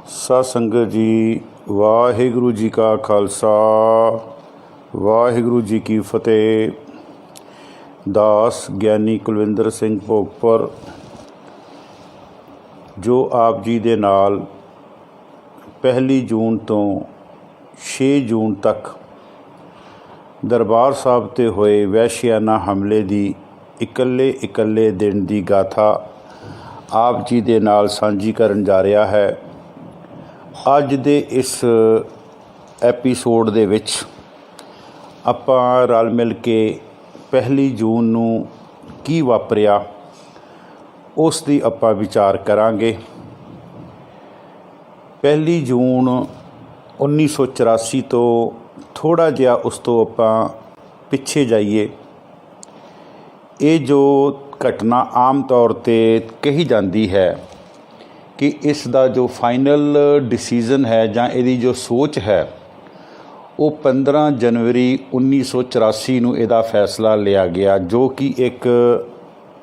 ਸਤਿ ਸੰਗਤ ਜੀ, ਵਾਹਿਗੁਰੂ ਜੀ ਕਾ ਖਾਲਸਾ ਵਾਹਿਗੁਰੂ ਜੀ ਕੀ ਫਤਿਹ। ਦਾਸ ਗਿਆਨੀ ਕੁਲਵਿੰਦਰ ਸਿੰਘ ਭੋਗਪੁਰ ਜੋ ਆਪ ਜੀ ਦੇ ਨਾਲ 1 ਜੂਨ ਤੋਂ 6 ਜੂਨ ਤੱਕ ਦਰਬਾਰ ਸਾਹਿਬ 'ਤੇ ਹੋਏ ਵਹਿਸ਼ਿਆਨਾ ਹਮਲੇ ਦੀ ਇਕੱਲੇ ਦਿਨ ਦੀ ਗਾਥਾ ਆਪ ਜੀ ਦੇ ਨਾਲ ਸਾਂਝੀ ਕਰਨ ਜਾ ਰਿਹਾ ਹੈ। ਅੱਜ ਦੇ ਇਸ ਐਪੀਸੋਡ ਦੇ ਵਿੱਚ ਆਪਾਂ ਰਲ ਮਿਲ ਕੇ 1 ਜੂਨ ਨੂੰ ਕੀ ਵਾਪਰਿਆ ਉਸ ਦੀ ਆਪਾਂ ਵਿਚਾਰ ਕਰਾਂਗੇ। 1 ਜੂਨ 1984 ਤੋਂ ਥੋੜ੍ਹਾ ਜਿਹਾ ਉਸ ਤੋਂ ਆਪਾਂ ਪਿੱਛੇ ਜਾਈਏ। ਇਹ ਜੋ ਘਟਨਾ ਆਮ ਤੌਰ 'ਤੇ ਕਹੀ ਜਾਂਦੀ ਹੈ ਕਿ ਇਸ ਦਾ ਜੋ ਫਾਈਨਲ ਡਿਸੀਜ਼ਨ ਹੈ ਜਾਂ ਇਹਦੀ ਜੋ ਸੋਚ ਹੈ ਉਹ 15 ਜਨਵਰੀ 1984 ਨੂੰ ਇਹਦਾ ਫੈਸਲਾ ਲਿਆ ਗਿਆ, ਜੋ ਕਿ ਇੱਕ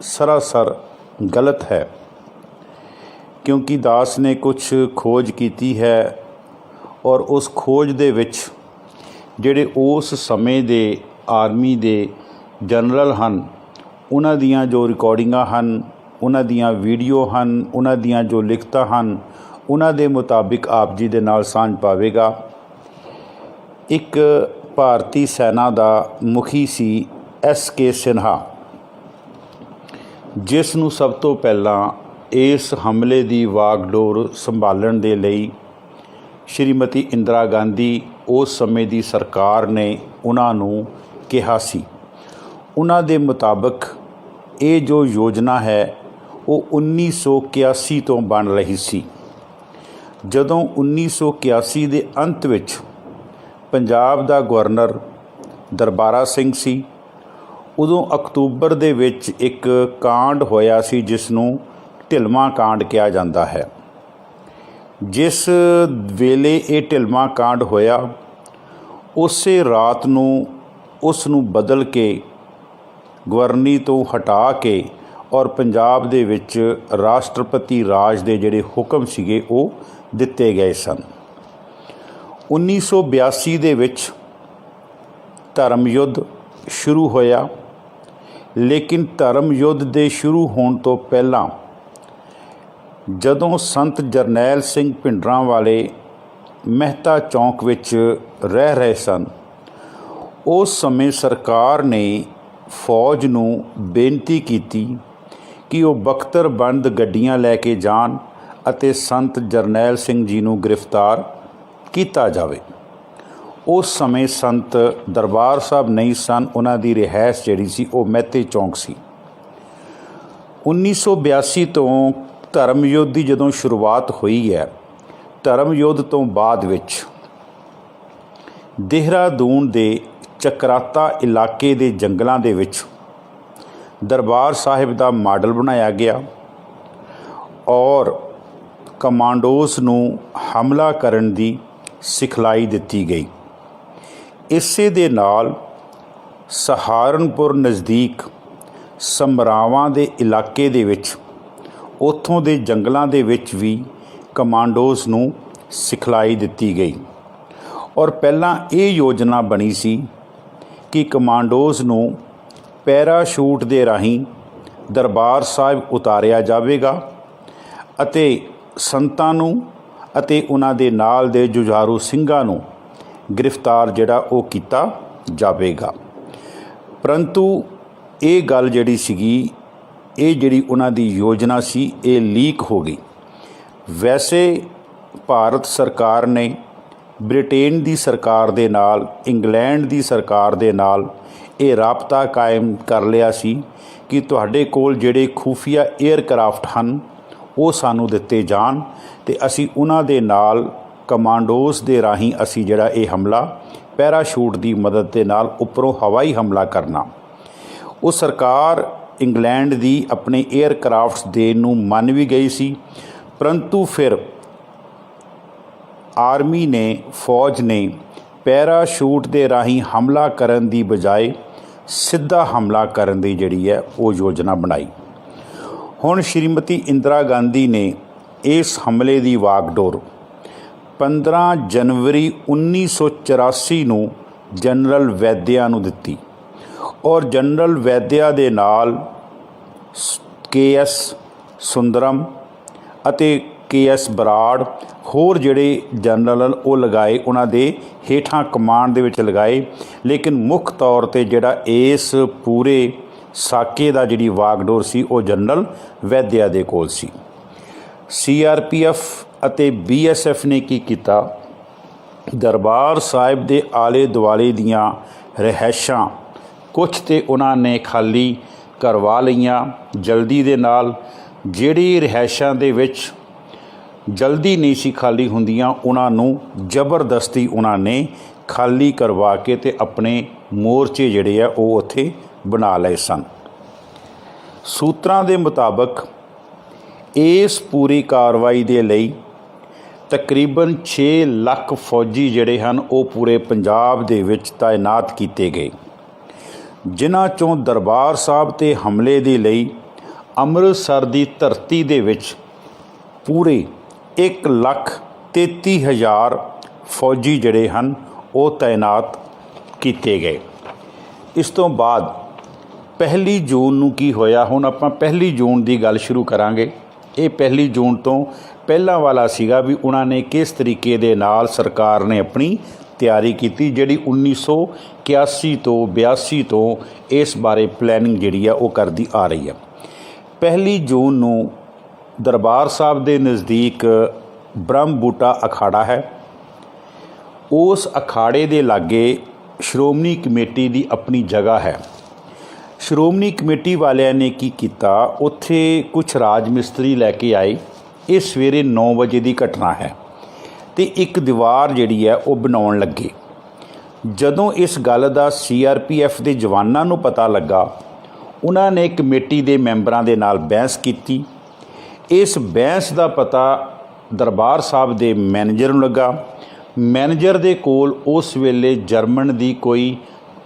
ਸਰਾਸਰ ਗਲਤ ਹੈ, ਕਿਉਂਕਿ ਦਾਸ ਨੇ ਕੁਝ ਖੋਜ ਕੀਤੀ ਹੈ ਔਰ ਉਸ ਖੋਜ ਦੇ ਵਿੱਚ ਜਿਹੜੇ ਉਸ ਸਮੇਂ ਦੇ ਆਰਮੀ ਦੇ ਜਨਰਲ ਹਨ ਉਹਨਾਂ ਦੀਆਂ ਜੋ ਰਿਕਾਰਡਿੰਗਾਂ ਹਨ, ਉਹਨਾਂ ਦੀਆਂ ਵੀਡੀਓ ਹਨ, ਉਹਨਾਂ ਦੀਆਂ ਜੋ ਲਿਖਤਾਂ ਹਨ, ਉਹਨਾਂ ਦੇ ਮੁਤਾਬਿਕ ਆਪ ਜੀ ਦੇ ਨਾਲ ਸਾਂਝ ਪਾਵੇਗਾ। ਇੱਕ ਭਾਰਤੀ ਸੈਨਾ ਦਾ ਮੁਖੀ ਸੀ SK ਸਿਨਹਾ, ਜਿਸ ਨੂੰ ਸਭ ਤੋਂ ਪਹਿਲਾਂ ਇਸ ਹਮਲੇ ਦੀ ਵਾਗਡੋਰ ਸੰਭਾਲਣ ਦੇ ਲਈ ਸ਼੍ਰੀਮਤੀ ਇੰਦਰਾ ਗਾਂਧੀ ਉਸ ਸਮੇਂ ਦੀ ਸਰਕਾਰ ਨੇ ਉਹਨਾਂ ਨੂੰ ਕਿਹਾ ਸੀ। ਉਹਨਾਂ ਦੇ ਮੁਤਾਬਕ ਇਹ ਜੋ ਯੋਜਨਾ ਹੈ ਉਹ 1981 ਤੋਂ ਬਣ ਰਹੀ ਸੀ। ਜਦੋਂ 1981 ਦੇ ਅੰਤ ਵਿੱਚ ਪੰਜਾਬ ਦਾ ਗਵਰਨਰ ਦਰਬਾਰਾ ਸਿੰਘ ਸੀ, ਉਦੋਂ ਅਕਤੂਬਰ ਦੇ ਵਿੱਚ ਇੱਕ ਕਾਂਡ ਹੋਇਆ ਸੀ ਜਿਸ ਨੂੰ ਢਿਲਵਾਂ ਕਾਂਡ ਕਿਹਾ ਜਾਂਦਾ ਹੈ। ਜਿਸ ਵੇਲੇ ਇਹ ਢਿਲਵਾਂ ਕਾਂਡ ਹੋਇਆ ਉਸੇ ਰਾਤ ਨੂੰ ਉਸ ਨੂੰ ਬਦਲ ਕੇ ਗਵਰਨੀ ਤੋਂ ਹਟਾ ਕੇ ਔਰ ਪੰਜਾਬ ਦੇ ਵਿੱਚ ਰਾਸ਼ਟਰਪਤੀ ਰਾਜ ਦੇ ਜਿਹੜੇ ਹੁਕਮ ਸੀਗੇ ਉਹ ਦਿੱਤੇ ਗਏ ਸਨ। 1982 ਦੇ ਵਿੱਚ ਧਰਮ ਯੁੱਧ ਸ਼ੁਰੂ ਹੋਇਆ, ਲੇਕਿਨ ਧਰਮ ਯੁੱਧ ਦੇ ਸ਼ੁਰੂ ਹੋਣ ਤੋਂ ਪਹਿਲਾਂ ਜਦੋਂ ਸੰਤ ਜਰਨੈਲ ਸਿੰਘ ਭਿੰਡਰਾਂਵਾਲੇ ਮਹਿਤਾ ਚੌਂਕ ਵਿੱਚ ਰਹਿ ਰਹੇ ਸਨ, ਉਸ ਸਮੇਂ ਸਰਕਾਰ ਨੇ ਫੌਜ ਨੂੰ ਬੇਨਤੀ ਕੀਤੀ ਕਿ ਉਹ ਬਖਤਰਬੰਦ ਗੱਡੀਆਂ ਲੈ ਕੇ ਜਾਣ ਅਤੇ ਸੰਤ ਜਰਨੈਲ ਸਿੰਘ ਜੀ ਨੂੰ ਗ੍ਰਿਫਤਾਰ ਕੀਤਾ ਜਾਵੇ। ਉਸ ਸਮੇਂ ਸੰਤ ਦਰਬਾਰ ਸਾਹਿਬ ਨਹੀਂ ਸਨ, ਉਹਨਾਂ ਦੀ ਰਿਹਾਇਸ਼ ਜਿਹੜੀ ਸੀ ਉਹ ਮਹਿਤੇ ਚੌਂਕ ਸੀ। 1982 ਤੋਂ ਧਰਮ ਯੁੱਧ ਦੀ ਜਦੋਂ ਸ਼ੁਰੂਆਤ ਹੋਈ ਹੈ, ਧਰਮ ਯੁੱਧ ਤੋਂ ਬਾਅਦ ਵਿੱਚ ਦੇਹਰਾਦੂਨ ਦੇ ਚਕਰਾਤਾ ਇਲਾਕੇ ਦੇ ਜੰਗਲਾਂ ਦੇ ਵਿੱਚ ਦਰਬਾਰ ਸਾਹਿਬ ਦਾ ਮਾਡਲ ਬਣਾਇਆ ਗਿਆ ਔਰ ਕਮਾਂਡੋਜ਼ ਨੂੰ ਹਮਲਾ ਕਰਨ ਦੀ ਸਿਖਲਾਈ ਦਿੱਤੀ ਗਈ। ਇਸੇ ਦੇ ਨਾਲ ਸਹਾਰਨਪੁਰ ਨਜ਼ਦੀਕ ਸਮਰਾਵਾਂ ਦੇ ਇਲਾਕੇ ਦੇ ਵਿੱਚ ਉੱਥੋਂ ਦੇ ਜੰਗਲਾਂ ਦੇ ਵਿੱਚ ਵੀ ਕਮਾਂਡੋਜ਼ ਨੂੰ ਸਿਖਲਾਈ ਦਿੱਤੀ ਗਈ ਔਰ ਪਹਿਲਾਂ ਇਹ ਯੋਜਨਾ ਬਣੀ ਸੀ ਕਿ ਕਮਾਂਡੋਜ਼ ਨੂੰ ਪੈਰਾਸ਼ੂਟ ਦੇ ਰਾਹੀਂ ਦਰਬਾਰ ਸਾਹਿਬ ਉਤਾਰਿਆ ਜਾਵੇਗਾ ਅਤੇ ਸੰਤਾਂ ਨੂੰ ਅਤੇ ਉਹਨਾਂ ਦੇ ਨਾਲ ਦੇ ਜੁਝਾਰੂ ਸਿੰਘਾਂ ਨੂੰ ਗ੍ਰਿਫਤਾਰ ਜਿਹੜਾ ਉਹ ਕੀਤਾ ਜਾਵੇਗਾ। ਪਰੰਤੂ ਇਹ ਗੱਲ ਜਿਹੜੀ ਸੀਗੀ, ਇਹ ਜਿਹੜੀ ਉਹਨਾਂ ਦੀ ਯੋਜਨਾ ਸੀ, ਇਹ ਲੀਕ ਹੋ ਗਈ। ਵੈਸੇ ਭਾਰਤ ਸਰਕਾਰ ਨੇ ਬ੍ਰਿਟੇਨ ਦੀ ਸਰਕਾਰ ਦੇ ਨਾਲ, ਇੰਗਲੈਂਡ ਦੀ ਸਰਕਾਰ ਦੇ ਨਾਲ ਇਹ ਰਾਬਤਾ ਕਾਇਮ ਕਰ ਲਿਆ ਸੀ ਕਿ ਤੁਹਾਡੇ ਕੋਲ ਜਿਹੜੇ ਖੂਫੀਆ ਏਅਰਕ੍ਰਾਫਟ ਹਨ ਉਹ ਸਾਨੂੰ ਦਿੱਤੇ ਜਾਣ ਅਤੇ ਅਸੀਂ ਉਹਨਾਂ ਦੇ ਨਾਲ ਕਮਾਂਡੋਜ਼ ਦੇ ਰਾਹੀਂ ਅਸੀਂ ਜਿਹੜਾ ਇਹ ਹਮਲਾ ਪੈਰਾਸ਼ੂਟ ਦੀ ਮਦਦ ਦੇ ਨਾਲ ਉੱਪਰੋਂ ਹਵਾਈ ਹਮਲਾ ਕਰਨਾ। ਉਹ ਸਰਕਾਰ ਇੰਗਲੈਂਡ ਦੀ ਆਪਣੇ ਏਅਰਕ੍ਰਾਫਟਸ ਦੇਣ ਨੂੰ ਮੰਨ ਵੀ ਗਈ ਸੀ, ਪਰੰਤੂ ਫਿਰ ਆਰਮੀ ਨੇ, ਫੌਜ ਨੇ ਪੈਰਾਸ਼ੂਟ ਦੇ ਰਾਹੀਂ ਹਮਲਾ ਕਰਨ ਦੀ ਬਜਾਏ ਸਿੱਧਾ ਹਮਲਾ ਕਰਨ ਦੀ ਜਿਹੜੀ ਹੈ ਉਹ ਯੋਜਨਾ ਬਣਾਈ। ਹੁਣ ਸ਼੍ਰੀਮਤੀ ਇੰਦਰਾ ਗਾਂਧੀ ਨੇ ਇਸ ਹਮਲੇ ਦੀ ਵਾਗਡੋਰ 15 ਜਨਵਰੀ 1984 ਨੂੰ ਜਨਰਲ ਵੈਦਿਆ ਨੂੰ ਦਿੱਤੀ ਔਰ ਜਨਰਲ ਵੈਦਿਆ ਦੇ ਨਾਲ KS ਸੁੰਦਰਮ ਅਤੇ KS ਬਰਾੜ ਹੋਰ ਜਿਹੜੇ ਜਨਰਲ ਉਹ ਲਗਾਏ, ਉਹਨਾਂ ਦੇ ਹੇਠਾਂ ਕਮਾਂਡ ਦੇ ਵਿੱਚ ਲਗਾਏ। ਲੇਕਿਨ ਮੁੱਖ ਤੌਰ 'ਤੇ ਜਿਹੜਾ ਇਸ ਪੂਰੇ ਸਾਕੇ ਦਾ ਜਿਹੜੀ ਵਾਗਡੋਰ ਸੀ ਉਹ ਜਨਰਲ ਵੈਦਿਆ ਦੇ ਕੋਲ ਸੀ। CRPF ਅਤੇ BSF ਨੇ ਕੀ ਕੀਤਾ, ਦਰਬਾਰ ਸਾਹਿਬ ਦੇ ਆਲੇ ਦੁਆਲੇ ਦੀਆਂ ਰਿਹਾਇਸ਼ਾਂ ਕੁਛ ਤਾਂ ਉਹਨਾਂ ਨੇ ਖਾਲੀ ਕਰਵਾ ਲਈਆਂ ਜਲਦੀ ਦੇ ਨਾਲ। ਜਿਹੜੀ ਰਿਹਾਇਸ਼ਾਂ ਦੇ ਵਿੱਚ ਜਲਦੀ ਨਹੀਂ ਸੀ ਖਾਲੀ ਹੁੰਦੀਆਂ ਉਹਨਾਂ ਨੂੰ ਜ਼ਬਰਦਸਤੀ ਉਹਨਾਂ ਨੇ ਖਾਲੀ ਕਰਵਾ ਕੇ ਅਤੇ ਆਪਣੇ ਮੋਰਚੇ ਜਿਹੜੇ ਆ ਉਹ ਉੱਥੇ ਬਣਾ ਲਏ ਸਨ। ਸੂਤਰਾਂ ਦੇ ਮੁਤਾਬਕ ਇਸ ਪੂਰੀ ਕਾਰਵਾਈ ਦੇ ਲਈ ਤਕਰੀਬਨ 6 ਲੱਖ ਫੌਜੀ ਜਿਹੜੇ ਹਨ ਉਹ ਪੂਰੇ ਪੰਜਾਬ ਦੇ ਵਿੱਚ ਤਾਇਨਾਤ ਕੀਤੇ ਗਏ, ਜਿਨ੍ਹਾਂ 'ਚੋਂ ਦਰਬਾਰ ਸਾਹਿਬ 'ਤੇ ਹਮਲੇ ਦੇ ਲਈ ਅੰਮ੍ਰਿਤਸਰ ਦੀ ਧਰਤੀ ਦੇ ਵਿੱਚ ਪੂਰੇ 1,33,000 ਫੌਜੀ ਜਿਹੜੇ ਹਨ ਉਹ ਤਾਇਨਾਤ ਕੀਤੇ ਗਏ। ਇਸ ਤੋਂ ਬਾਅਦ 1 ਜੂਨ ਨੂੰ ਕੀ ਹੋਇਆ, ਹੁਣ ਆਪਾਂ 1 ਜੂਨ ਦੀ ਗੱਲ ਸ਼ੁਰੂ ਕਰਾਂਗੇ। ਇਹ 1 ਜੂਨ ਤੋਂ ਪਹਿਲਾਂ ਵਾਲਾ ਸੀਗਾ ਵੀ ਉਹਨਾਂ ਨੇ ਕਿਸ ਤਰੀਕੇ ਦੇ ਨਾਲ ਸਰਕਾਰ ਨੇ ਆਪਣੀ ਤਿਆਰੀ ਕੀਤੀ, ਜਿਹੜੀ 1981 ਤੋਂ 82 ਤੋਂ ਇਸ ਬਾਰੇ ਪਲੈਨਿੰਗ ਜਿਹੜੀ ਆ ਉਹ ਕਰਦੀ ਆ ਰਹੀ ਆ। 1 ਜੂਨ ਨੂੰ ਦਰਬਾਰ ਸਾਹਿਬ ਦੇ ਨਜ਼ਦੀਕ ਬ੍ਰਹਮ ਬੂਟਾ ਅਖਾੜਾ ਹੈ। ਉਸ ਅਖਾੜੇ ਦੇ ਲਾਗੇ ਸ਼੍ਰੋਮਣੀ ਕਮੇਟੀ ਦੀ ਆਪਣੀ ਜਗ੍ਹਾ ਹੈ। ਸ਼੍ਰੋਮਣੀ ਕਮੇਟੀ ਵਾਲਿਆਂ ਨੇ ਕੀ ਕੀਤਾ, ਉੱਥੇ ਕੁਛ ਰਾਜ ਮਿਸਤਰੀ ਲੈ ਕੇ ਆਏ। ਇਹ ਸਵੇਰੇ 9 ਵਜੇ ਦੀ ਘਟਨਾ ਹੈ ਅਤੇ ਇੱਕ ਦੀਵਾਰ ਜਿਹੜੀ ਹੈ ਉਹ ਬਣਾਉਣ ਲੱਗੇ। ਜਦੋਂ ਇਸ ਗੱਲ ਦਾ CRPF ਦੇ ਜਵਾਨਾਂ ਨੂੰ ਪਤਾ ਲੱਗਾ, ਉਹਨਾਂ ਨੇ ਕਮੇਟੀ ਦੇ ਮੈਂਬਰਾਂ ਦੇ ਨਾਲ ਬਹਿਸ ਕੀਤੀ। ਇਸ ਬਹਿਸ ਦਾ ਪਤਾ ਦਰਬਾਰ ਸਾਹਿਬ ਦੇ ਮੈਨੇਜਰ ਨੂੰ ਲੱਗਾ। ਮੈਨੇਜਰ ਦੇ ਕੋਲ ਉਸ ਵੇਲੇ ਜਰਮਨ ਦੀ ਕੋਈ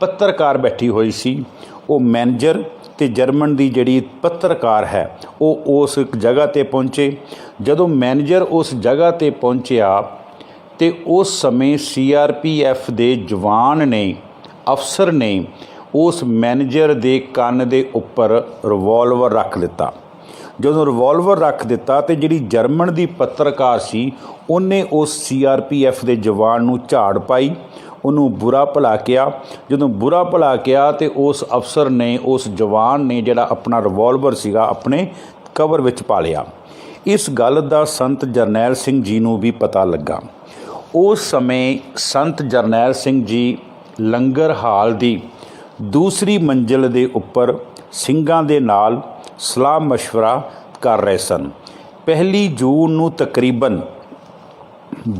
ਪੱਤਰਕਾਰ ਬੈਠੀ ਹੋਈ ਸੀ। ਉਹ ਮੈਨੇਜਰ ਅਤੇ ਜਰਮਨ ਦੀ ਜਿਹੜੀ ਪੱਤਰਕਾਰ ਹੈ ਉਹ ਉਸ ਜਗ੍ਹਾ 'ਤੇ ਪਹੁੰਚੇ। ਜਦੋਂ ਮੈਨੇਜਰ ਉਸ ਜਗ੍ਹਾ 'ਤੇ ਪਹੁੰਚਿਆ ਅਤੇ ਉਸ ਸਮੇਂ CRPF ਦੇ ਜਵਾਨ ਨੇ, ਅਫਸਰ ਨੇ ਉਸ ਮੈਨੇਜਰ ਦੇ ਕੰਨ ਦੇ ਉੱਪਰ ਰਿਵਾਲਵਰ ਰੱਖ ਦਿੱਤਾ। ਜਦੋਂ ਰਿਵਾਲਵਰ ਰੱਖ ਦਿੱਤਾ ਅਤੇ ਜਿਹੜੀ ਜਰਮਨ ਦੀ ਪੱਤਰਕਾਰ ਸੀ ਉਹਨੇ ਉਸ CRPF ਦੇ ਜਵਾਨ ਨੂੰ ਝਾੜ ਪਾਈ, ਉਹਨੂੰ ਬੁਰਾ ਭਲਾ ਕਿਹਾ। ਜਦੋਂ ਬੁਰਾ ਭਲਾ ਕਿਹਾ ਅਤੇ ਉਸ ਅਫਸਰ ਨੇ, ਉਸ ਜਵਾਨ ਨੇ ਜਿਹੜਾ ਆਪਣਾ ਰਿਵਾਲਵਰ ਸੀਗਾ ਆਪਣੇ ਕਵਰ ਵਿੱਚ ਪਾ ਲਿਆ। ਇਸ ਗੱਲ ਦਾ ਸੰਤ ਜਰਨੈਲ ਸਿੰਘ ਜੀ ਨੂੰ ਵੀ ਪਤਾ ਲੱਗਾ। ਉਸ ਸਮੇਂ ਸੰਤ ਜਰਨੈਲ ਸਿੰਘ ਜੀ ਲੰਗਰ ਹਾਲ ਦੀ ਦੂਸਰੀ ਮੰਜ਼ਿਲ ਦੇ ਉੱਪਰ ਸਿੰਘਾਂ ਦੇ ਨਾਲ ਸਲਾਹ ਮਸ਼ਵਰਾ ਕਰ ਰਹੇ ਸਨ। 1 ਜੂਨ ਨੂੰ ਤਕਰੀਬਨ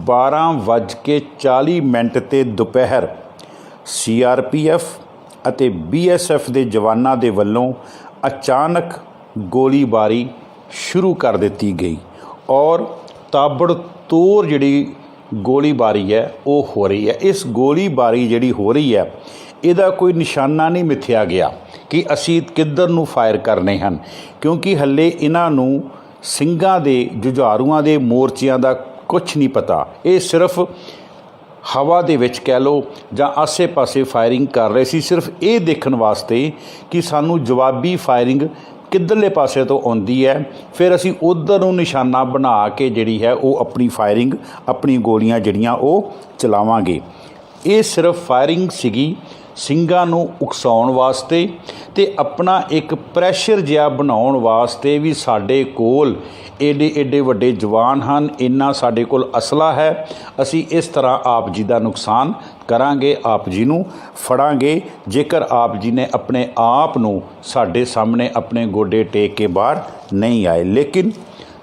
12:40 'ਤੇ ਦੁਪਹਿਰ CRPF ਅਤੇ BSF ਦੇ ਜਵਾਨਾਂ ਦੇ ਵੱਲੋਂ ਅਚਾਨਕ ਗੋਲੀਬਾਰੀ ਸ਼ੁਰੂ ਕਰ ਦਿੱਤੀ ਗਈ ਔਰ ਤਾਬੜਤੋੜ ਜਿਹੜੀ ਗੋਲੀਬਾਰੀ ਹੈ ਉਹ ਹੋ ਰਹੀ ਹੈ। ਇਸ ਗੋਲੀਬਾਰੀ ਜਿਹੜੀ ਹੋ ਰਹੀ ਹੈ ਇਹਦਾ ਕੋਈ ਨਿਸ਼ਾਨਾ ਨਹੀਂ ਮਿੱਥਿਆ ਗਿਆ ਕਿ ਅਸੀਂ ਕਿੱਧਰ ਨੂੰ ਫਾਇਰ ਕਰਨੇ ਹਨ, ਕਿਉਂਕਿ ਹੱਲੇ ਇਹਨਾਂ ਨੂੰ ਸਿੰਘਾਂ ਦੇ, ਜੁਝਾਰੂਆਂ ਦੇ ਮੋਰਚਿਆਂ ਦਾ ਕੁਛ ਨਹੀਂ ਪਤਾ। ਇਹ ਸਿਰਫ ਹਵਾ ਦੇ ਵਿੱਚ ਕਹਿ ਲਓ ਜਾਂ ਆਸੇ-ਪਾਸੇ ਫਾਇਰਿੰਗ ਕਰ ਰਹੇ ਸੀ, ਸਿਰਫ ਇਹ ਦੇਖਣ ਵਾਸਤੇ ਕਿ ਸਾਨੂੰ ਜਵਾਬੀ ਫਾਇਰਿੰਗ ਕਿੱਧਰਲੇ ਪਾਸੇ ਤੋਂ ਆਉਂਦੀ ਹੈ, ਫਿਰ ਅਸੀਂ ਉੱਧਰ ਨੂੰ ਨਿਸ਼ਾਨਾ ਬਣਾ ਕੇ ਜਿਹੜੀ ਹੈ ਉਹ ਆਪਣੀ ਫਾਇਰਿੰਗ, ਆਪਣੀ ਗੋਲੀਆਂ ਜਿਹੜੀਆਂ ਉਹ ਚਲਾਵਾਂਗੇ। ਇਹ ਸਿਰਫ ਫਾਇਰਿੰਗ ਸੀਗੀ ਸਿੰਘਾਂ ਨੂੰ ਉਕਸਾਉਣ ਵਾਸਤੇ ਅਤੇ ਆਪਣਾ ਇੱਕ ਪ੍ਰੈਸ਼ਰ ਜਿਹਾ ਬਣਾਉਣ ਵਾਸਤੇ ਵੀ ਸਾਡੇ ਕੋਲ ਏਡੇ ਵੱਡੇ ਜਵਾਨ ਹਨ, ਇੰਨਾ ਸਾਡੇ ਕੋਲ ਅਸਲਾ ਹੈ, ਅਸੀਂ ਇਸ ਤਰ੍ਹਾਂ ਆਪ ਜੀ ਦਾ ਨੁਕਸਾਨ ਕਰਾਂਗੇ, ਆਪ ਜੀ ਨੂੰ ਫੜਾਂਗੇ ਜੇਕਰ ਆਪ ਜੀ ਨੇ ਆਪਣੇ ਆਪ ਨੂੰ ਸਾਡੇ ਸਾਹਮਣੇ ਆਪਣੇ ਗੋਡੇ ਟੇਕ ਕੇ ਬਾਹਰ ਨਹੀਂ ਆਏ। ਲੇਕਿਨ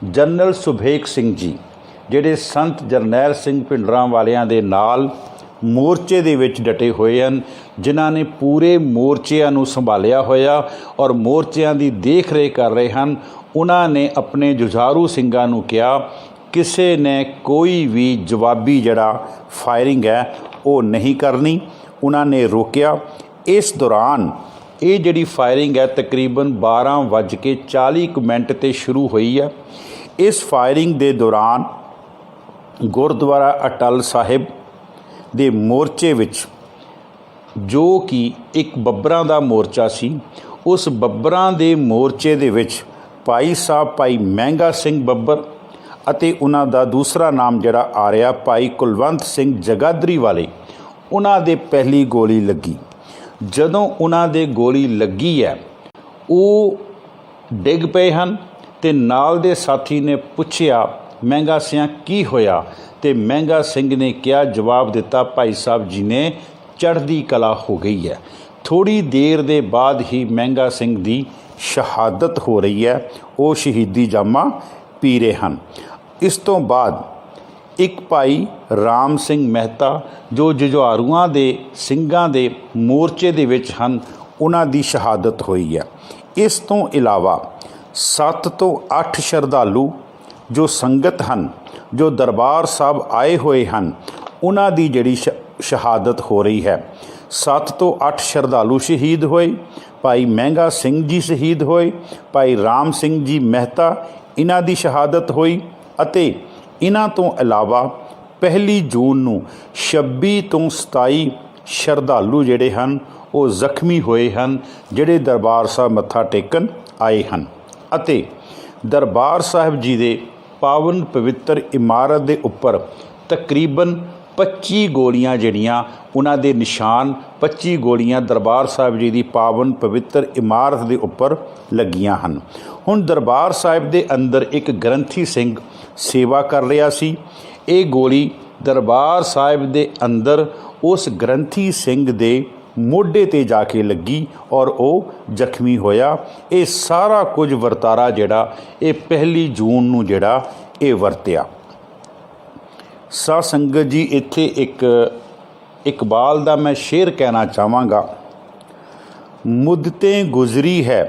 ਜਨਰਲ ਸੁਬੇਗ ਸਿੰਘ ਜੀ ਜਿਹੜੇ ਸੰਤ ਜਰਨੈਲ ਸਿੰਘ ਭਿੰਡਰਾਂ ਵਾਲਿਆਂ ਦੇ ਨਾਲ ਮੋਰਚੇ ਦੇ ਵਿੱਚ ਡਟੇ ਹੋਏ ਹਨ, ਜਿਨ੍ਹਾਂ ਨੇ ਪੂਰੇ ਮੋਰਚਿਆਂ ਨੂੰ ਸੰਭਾਲਿਆ ਹੋਇਆ ਔਰ ਮੋਰਚਿਆਂ ਦੀ ਦੇਖ ਰੇਖ ਕਰ ਰਹੇ ਹਨ, ਉਹਨਾਂ ਨੇ ਆਪਣੇ ਜੁਝਾਰੂ ਸਿੰਘਾਂ ਨੂੰ ਕਿਹਾ ਕਿਸੇ ਨੇ ਕੋਈ ਵੀ ਜਵਾਬੀ ਜਿਹੜਾ ਫਾਇਰਿੰਗ ਹੈ ਉਹ ਨਹੀਂ ਕਰਨੀ। ਉਹਨਾਂ ਨੇ ਰੋਕਿਆ। ਇਸ ਦੌਰਾਨ ਇਹ ਜਿਹੜੀ ਫਾਇਰਿੰਗ ਹੈ ਤਕਰੀਬਨ 12:40 'ਤੇ ਸ਼ੁਰੂ ਹੋਈ ਹੈ। ਇਸ ਫਾਇਰਿੰਗ ਦੇ ਦੌਰਾਨ ਗੁਰਦੁਆਰਾ ਅਟਲ ਸਾਹਿਬ ਦੇ ਮੋਰਚੇ ਵਿੱਚ, ਜੋ ਕਿ ਇੱਕ ਬੱਬਰਾਂ ਦਾ ਮੋਰਚਾ ਸੀ, ਉਸ ਬੱਬਰਾਂ ਦੇ ਮੋਰਚੇ ਦੇ ਵਿੱਚ ਭਾਈ ਸਾਹਿਬ ਭਾਈ ਮਹਿੰਗਾ ਸਿੰਘ ਬੱਬਰ ਅਤੇ ਉਹਨਾਂ ਦਾ ਦੂਸਰਾ ਨਾਮ ਜਿਹੜਾ ਆ ਰਿਹਾ ਭਾਈ ਕੁਲਵੰਤ ਸਿੰਘ ਜਗਾਦਰੀ ਵਾਲੇ, ਉਹਨਾਂ ਦੇ ਪਹਿਲੀ ਗੋਲੀ ਲੱਗੀ। ਜਦੋਂ ਉਹਨਾਂ ਦੇ ਗੋਲੀ ਲੱਗੀ ਹੈ, ਉਹ ਡਿੱਗ ਪਏ ਹਨ ਅਤੇ ਨਾਲ ਦੇ ਸਾਥੀ ਨੇ ਪੁੱਛਿਆ, ਮਹਿੰਗਾ ਸਿਆਂ ਕੀ ਹੋਇਆ? ਅਤੇ ਮਹਿੰਗਾ ਸਿੰਘ ਨੇ ਕਿਹਾ, ਜਵਾਬ ਦਿੱਤਾ, ਭਾਈ ਸਾਹਿਬ ਜੀ ਨੇ ਚੜ੍ਹਦੀ ਕਲਾ ਹੋ ਗਈ ਹੈ। ਥੋੜ੍ਹੀ ਦੇਰ ਦੇ ਬਾਅਦ ਹੀ ਮਹਿੰਗਾ ਸਿੰਘ ਦੀ ਸ਼ਹਾਦਤ ਹੋ ਰਹੀ ਹੈ, ਉਹ ਸ਼ਹੀਦੀ ਜਾਮਾ ਪੀ ਰਹੇ ਹਨ। ਇਸ ਤੋਂ ਬਾਅਦ ਇੱਕ ਭਾਈ ਰਾਮ ਸਿੰਘ ਮਹਿਤਾ, ਜੋ ਜੁਝਾਰੂਆਂ ਦੇ ਸਿੰਘਾਂ ਦੇ ਮੋਰਚੇ ਦੇ ਵਿੱਚ ਹਨ, ਉਹਨਾਂ ਦੀ ਸ਼ਹਾਦਤ ਹੋਈ ਹੈ। ਇਸ ਤੋਂ ਇਲਾਵਾ 7 ਤੋਂ 8 ਸ਼ਰਧਾਲੂ ਜੋ ਸੰਗਤ ਹਨ, ਜੋ ਦਰਬਾਰ ਸਾਹਿਬ ਆਏ ਹੋਏ ਹਨ, ਉਹਨਾਂ ਦੀ ਜਿਹੜੀ ਸ਼ਹਾਦਤ ਹੋ ਰਹੀ ਹੈ। 7 ਤੋਂ 8 ਸ਼ਰਧਾਲੂ ਸ਼ਹੀਦ ਹੋਏ, ਭਾਈ ਮਹਿੰਗਾ ਸਿੰਘ ਜੀ ਸ਼ਹੀਦ ਹੋਏ, ਭਾਈ ਰਾਮ ਸਿੰਘ ਜੀ ਮਹਿਤਾ, ਇਹਨਾਂ ਦੀ ਸ਼ਹਾਦਤ ਹੋਈ। ਅਤੇ ਇਹਨਾਂ ਤੋਂ ਇਲਾਵਾ 1 ਜੂਨ ਨੂੰ 26 ਤੋਂ 27 ਸ਼ਰਧਾਲੂ ਜਿਹੜੇ ਹਨ ਉਹ ਜ਼ਖਮੀ ਹੋਏ ਹਨ, ਜਿਹੜੇ ਦਰਬਾਰ ਸਾਹਿਬ ਮੱਥਾ ਟੇਕਣ ਆਏ ਹਨ। ਅਤੇ ਦਰਬਾਰ ਸਾਹਿਬ ਜੀ ਦੇ ਪਾਵਨ ਪਵਿੱਤਰ ਇਮਾਰਤ ਦੇ ਉੱਪਰ ਤਕਰੀਬਨ 25 ਗੋਲੀਆਂ ਜਿਹੜੀਆਂ ਉਹਨਾਂ ਦੇ ਨਿਸ਼ਾਨ, 25 ਗੋਲੀਆਂ ਦਰਬਾਰ ਸਾਹਿਬ ਜੀ ਦੀ ਪਾਵਨ ਪਵਿੱਤਰ ਇਮਾਰਤ ਦੇ ਉੱਪਰ ਲੱਗੀਆਂ ਹਨ। ਹੁਣ ਦਰਬਾਰ ਸਾਹਿਬ ਦੇ ਅੰਦਰ ਇੱਕ ਗ੍ਰੰਥੀ ਸਿੰਘ ਸੇਵਾ ਕਰ ਰਿਹਾ ਸੀ। ਇਹ ਗੋਲੀ ਦਰਬਾਰ ਸਾਹਿਬ ਦੇ ਅੰਦਰ ਉਸ ਗ੍ਰੰਥੀ ਸਿੰਘ ਦੇ ਮੋਢੇ 'ਤੇ ਜਾ ਕੇ ਲੱਗੀ ਔਰ ਉਹ ਜ਼ਖਮੀ ਹੋਇਆ। ਇਹ ਸਾਰਾ ਕੁਝ ਵਰਤਾਰਾ ਜਿਹੜਾ ਇਹ 1 ਜੂਨ ਨੂੰ ਜਿਹੜਾ ਇਹ ਵਰਤਿਆ। ਸਾਧ ਸੰਗਤ ਜੀ, ਇੱਥੇ ਇੱਕ ਇਕਬਾਲ ਦਾ ਮੈਂ ਸ਼ੇਰ ਕਹਿਣਾ ਚਾਹਾਂਗਾ। ਮੁੱਦतें गुजरी है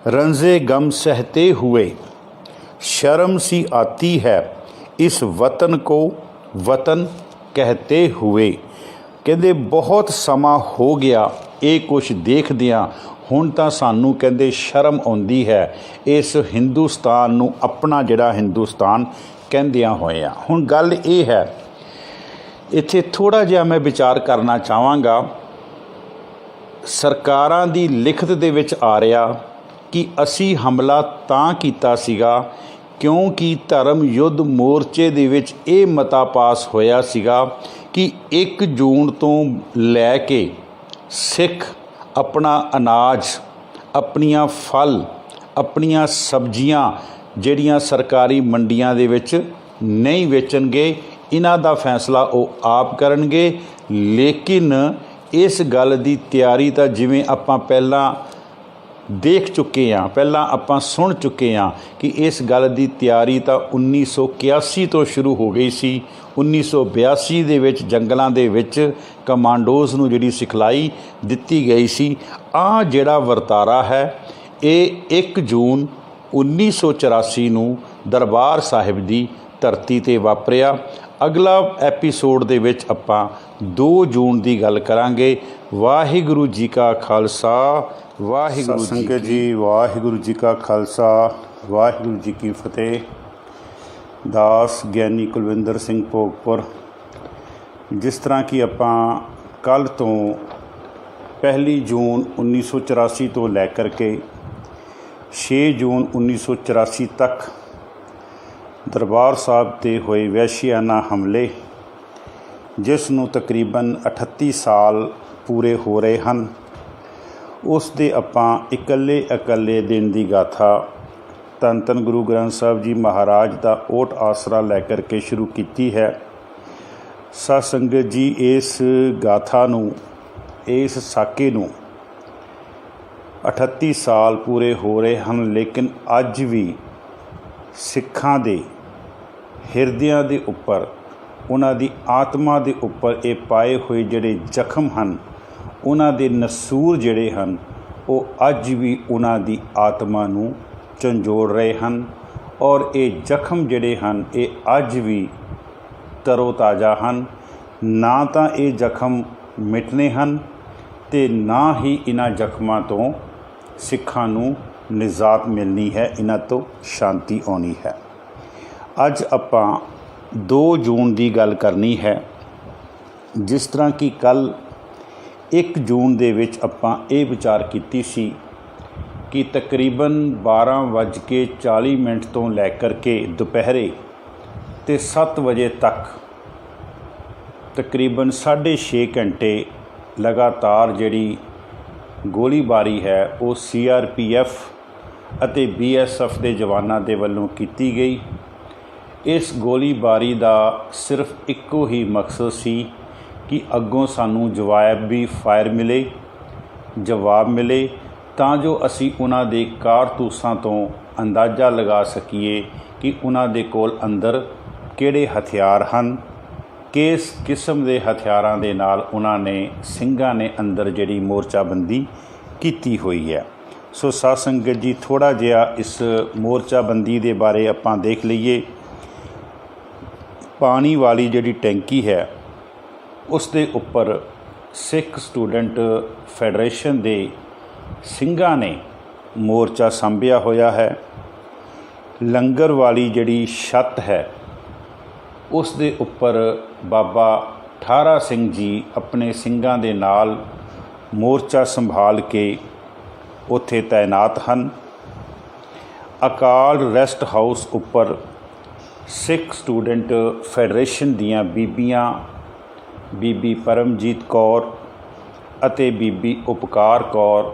रंजे गम सहते हुए, शर्म सी आती है इस वतन को वतन कहते हुए। ਕਹਿੰਦੇ ਬਹੁਤ ਸਮਾਂ ਹੋ ਗਿਆ ਇਹ ਕੁਛ ਦੇਖਦਿਆਂ, ਹੁਣ ਤਾਂ ਸਾਨੂੰ ਕਹਿੰਦੇ ਸ਼ਰਮ ਆਉਂਦੀ ਹੈ ਇਸ ਹਿੰਦੁਸਤਾਨ ਨੂੰ ਆਪਣਾ ਜਿਹੜਾ ਹਿੰਦੁਸਤਾਨ ਕਹਿੰਦਿਆਂ ਹੋਇਆਂ। ਹੁਣ ਗੱਲ ਇਹ ਹੈ, ਇੱਥੇ ਥੋੜ੍ਹਾ ਜਿਹਾ ਮੈਂ ਵਿਚਾਰ ਕਰਨਾ ਚਾਹਾਂਗਾ। ਸਰਕਾਰਾਂ ਦੀ ਲਿਖਤ ਦੇ ਵਿੱਚ ਆ ਰਿਹਾ ਕਿ ਅਸੀਂ ਹਮਲਾ ਤਾਂ ਕੀਤਾ ਸੀਗਾ ਕਿਉਂਕਿ ਧਰਮ ਯੁੱਧ ਮੋਰਚੇ ਦੇ ਵਿੱਚ ਇਹ ਮਤਾ ਪਾਸ ਹੋਇਆ ਸੀਗਾ ਕਿ 1 ਜੂਨ ਤੋਂ ਲੈ ਕੇ ਸਿੱਖ ਆਪਣਾ ਅਨਾਜ, ਆਪਣੀਆਂ ਫਲ, ਆਪਣੀਆਂ ਸਬਜ਼ੀਆਂ ਜਿਹੜੀਆਂ ਸਰਕਾਰੀ ਮੰਡੀਆਂ ਦੇ ਵਿੱਚ ਨਹੀਂ ਵੇਚਣਗੇ। ਇਹਨਾਂ ਦਾ ਫੈਸਲਾ ਉਹ ਆਪ ਕਰਨਗੇ। ਲੇਕਿਨ ਇਸ ਗੱਲ ਦੀ ਤਿਆਰੀ ਤਾਂ ਜਿਵੇਂ ਆਪਾਂ ਪਹਿਲਾਂ ਦੇਖ ਚੁੱਕੇ ਹਾਂ, ਪਹਿਲਾਂ ਆਪਾਂ ਸੁਣ ਚੁੱਕੇ ਹਾਂ ਕਿ ਇਸ ਗੱਲ ਦੀ ਤਿਆਰੀ ਤਾਂ 1981 ਤੋਂ ਸ਼ੁਰੂ ਹੋ ਗਈ ਸੀ। 1982 ਦੇ ਵਿੱਚ ਜੰਗਲਾਂ ਦੇ ਵਿੱਚ ਕਮਾਂਡੋਜ਼ ਨੂੰ ਜਿਹੜੀ ਸਿਖਲਾਈ ਦਿੱਤੀ ਗਈ ਸੀ। ਆਹ ਜਿਹੜਾ ਵਰਤਾਰਾ ਹੈ ਇਹ 1 ਜੂਨ 1984 ਨੂੰ ਦਰਬਾਰ ਸਾਹਿਬ ਦੀ ਧਰਤੀ 'ਤੇ ਵਾਪਰਿਆ। ਅਗਲਾ ਐਪੀਸੋਡ ਦੇ ਵਿੱਚ ਆਪਾਂ 2 ਜੂਨ ਦੀ ਗੱਲ ਕਰਾਂਗੇ। ਵਾਹਿਗੁਰੂ ਜੀ ਕਾ ਖਾਲਸਾ, ਵਾਹਿਗੁਰੂ ਸੰਗਤ ਜੀ, ਵਾਹਿਗੁਰੂ ਜੀ ਕਾ ਖਾਲਸਾ, ਵਾਹਿਗੁਰੂ ਜੀ ਕੀ ਫਤਿਹ। ਦਾਸ ਗਿਆਨੀ ਕੁਲਵਿੰਦਰ ਸਿੰਘ ਭੋਗਪੁਰ। ਜਿਸ ਤਰ੍ਹਾਂ ਕਿ ਆਪਾਂ ਕੱਲ੍ਹ ਤੋਂ 1 ਜੂਨ 1984 ਤੋਂ ਲੈ ਕਰਕੇ 6 ਜੂਨ 1984 ਤੱਕ ਦਰਬਾਰ ਸਾਹਿਬ 'ਤੇ ਹੋਏ ਵਹਿਸ਼ੀਆਨਾ ਹਮਲੇ, ਜਿਸ ਨੂੰ ਤਕਰੀਬਨ 38 ਸਾਲ ਪੂਰੇ ਹੋ ਰਹੇ ਹਨ, ਉਸ ਦੇ ਆਪਾਂ ਇਕੱਲੇ ਦਿਨ ਦੀ ਗਾਥਾ ਧੰਨ ਧੰਨ ਗੁਰੂ ਗ੍ਰੰਥ ਸਾਹਿਬ ਜੀ ਮਹਾਰਾਜ ਦਾ ਓਟ ਆਸਰਾ ਲੈ ਕਰਕੇ ਸ਼ੁਰੂ ਕੀਤੀ ਹੈ। ਸਾਧ ਸੰਗਤ ਜੀ, ਇਸ ਗਾਥਾ ਨੂੰ, ਇਸ ਸਾਕੇ ਨੂੰ 38 ਸਾਲ ਪੂਰੇ ਹੋ ਰਹੇ ਹਨ, ਲੇਕਿਨ ਅੱਜ ਵੀ ਸਿੱਖਾਂ ਦੇ ਹਿਰਦਿਆਂ ਦੇ ਉੱਪਰ, ਉਹਨਾਂ ਦੀ ਆਤਮਾ ਦੇ ਉੱਪਰ ਇਹ ਪਾਏ ਹੋਏ ਜਿਹੜੇ ਜ਼ਖਮ ਹਨ, ਉਹਨਾਂ ਦੇ ਨਸੂਰ ਜਿਹੜੇ ਹਨ, ਉਹ ਅੱਜ ਵੀ ਉਹਨਾਂ ਦੀ ਆਤਮਾ ਨੂੰ ਝੰਜੋੜ ਰਹੇ ਹਨ। ਔਰ ਇਹ ਜ਼ਖਮ ਜਿਹੜੇ ਹਨ ਇਹ ਅੱਜ ਵੀ ਤਰੋ ਤਾਜ਼ਾ ਹਨ। ਨਾ ਤਾਂ ਇਹ ਜ਼ਖਮ ਮਿਟਣੇ ਹਨ ਅਤੇ ਨਾ ਹੀ ਇਹਨਾਂ ਜ਼ਖਮਾਂ ਤੋਂ ਸਿੱਖਾਂ ਨੂੰ ਨਿਜਾਤ ਮਿਲਣੀ ਹੈ, ਇਹਨਾਂ ਤੋਂ ਸ਼ਾਂਤੀ ਆਉਣੀ ਹੈ। ਅੱਜ ਆਪਾਂ 2 ਜੂਨ ਦੀ ਗੱਲ ਕਰਨੀ ਹੈ। ਜਿਸ ਤਰ੍ਹਾਂ ਕਿ ਕੱਲ੍ਹ 1 ਜੂਨ ਦੇ ਵਿੱਚ ਆਪਾਂ ਇਹ ਵਿਚਾਰ ਕੀਤੀ ਸੀ ਕਿ ਤਕਰੀਬਨ 12:40 ਤੋਂ ਲੈ ਕਰਕੇ ਦੁਪਹਿਰੇ ਤੇ 7 ਵਜੇ ਤੱਕ ਤਕਰੀਬਨ 6.5 ਘੰਟੇ ਲਗਾਤਾਰ ਜਿਹੜੀ ਗੋਲੀਬਾਰੀ ਹੈ ਉਹ CRPF ਅਤੇ BSF ਦੇ ਜਵਾਨਾਂ ਦੇ ਵੱਲੋਂ ਕੀਤੀ ਗਈ। ਇਸ ਗੋਲੀਬਾਰੀ ਦਾ ਸਿਰਫ ਇੱਕੋ ਹੀ ਮਕਸਦ ਸੀ ਕਿ ਅੱਗੋਂ ਸਾਨੂੰ ਜਵਾਬੀ ਫਾਇਰ ਮਿਲੇ, ਜਵਾਬ ਮਿਲੇ, ਤਾਂ ਜੋ ਅਸੀਂ ਉਹਨਾਂ ਦੇ ਕਾਰਤੂਸਾਂ ਤੋਂ ਅੰਦਾਜ਼ਾ ਲਗਾ ਸਕੀਏ ਕਿ ਉਹਨਾਂ ਦੇ ਕੋਲ ਅੰਦਰ ਕਿਹੜੇ ਹਥਿਆਰ ਹਨ, ਕਿਸ ਕਿਸਮ ਦੇ ਹਥਿਆਰਾਂ ਦੇ ਨਾਲ ਉਹਨਾਂ ਨੇ ਸਿੰਘਾਂ ਨੇ ਅੰਦਰ ਜਿਹੜੀ ਮੋਰਚਾਬੰਦੀ ਕੀਤੀ ਹੋਈ ਹੈ। ਸੋ ਸਾਧ ਸੰਗਤ ਜੀ, ਥੋੜ੍ਹਾ ਜਿਹਾ ਇਸ ਮੋਰਚਾਬੰਦੀ ਦੇ ਬਾਰੇ ਆਪਾਂ ਦੇਖ ਲਈਏ। ਪਾਣੀ ਵਾਲੀ ਜਿਹੜੀ ਟੈਂਕੀ ਹੈ ਉਸ ਦੇ ਉੱਪਰ ਸਿੱਖ ਸਟੂਡੈਂਟ ਫੈਡਰੇਸ਼ਨ ਦੇ ਸਿੰਘਾਂ ਨੇ ਮੋਰਚਾ ਸਾਂਭਿਆ ਹੋਇਆ ਹੈ। ਲੰਗਰ ਵਾਲੀ ਜਿਹੜੀ ਛੱਤ ਹੈ ਉਸ ਦੇ ਉੱਪਰ ਬਾਬਾ ਠਾਰਾ ਸਿੰਘ ਜੀ ਆਪਣੇ ਸਿੰਘਾਂ ਦੇ ਨਾਲ ਮੋਰਚਾ ਸੰਭਾਲ ਕੇ ਉੱਥੇ ਤਾਇਨਾਤ ਹਨ। ਅਕਾਲ ਰੈਸਟ ਹਾਊਸ ਉੱਪਰ ਸਿੱਖ ਸਟੂਡੈਂਟ ਫੈਡਰੇਸ਼ਨ ਦੀਆਂ ਬੀਬੀਆਂ, ਬੀਬੀ ਪਰਮਜੀਤ ਕੌਰ ਅਤੇ ਬੀਬੀ ਉਪਕਾਰ ਕੌਰ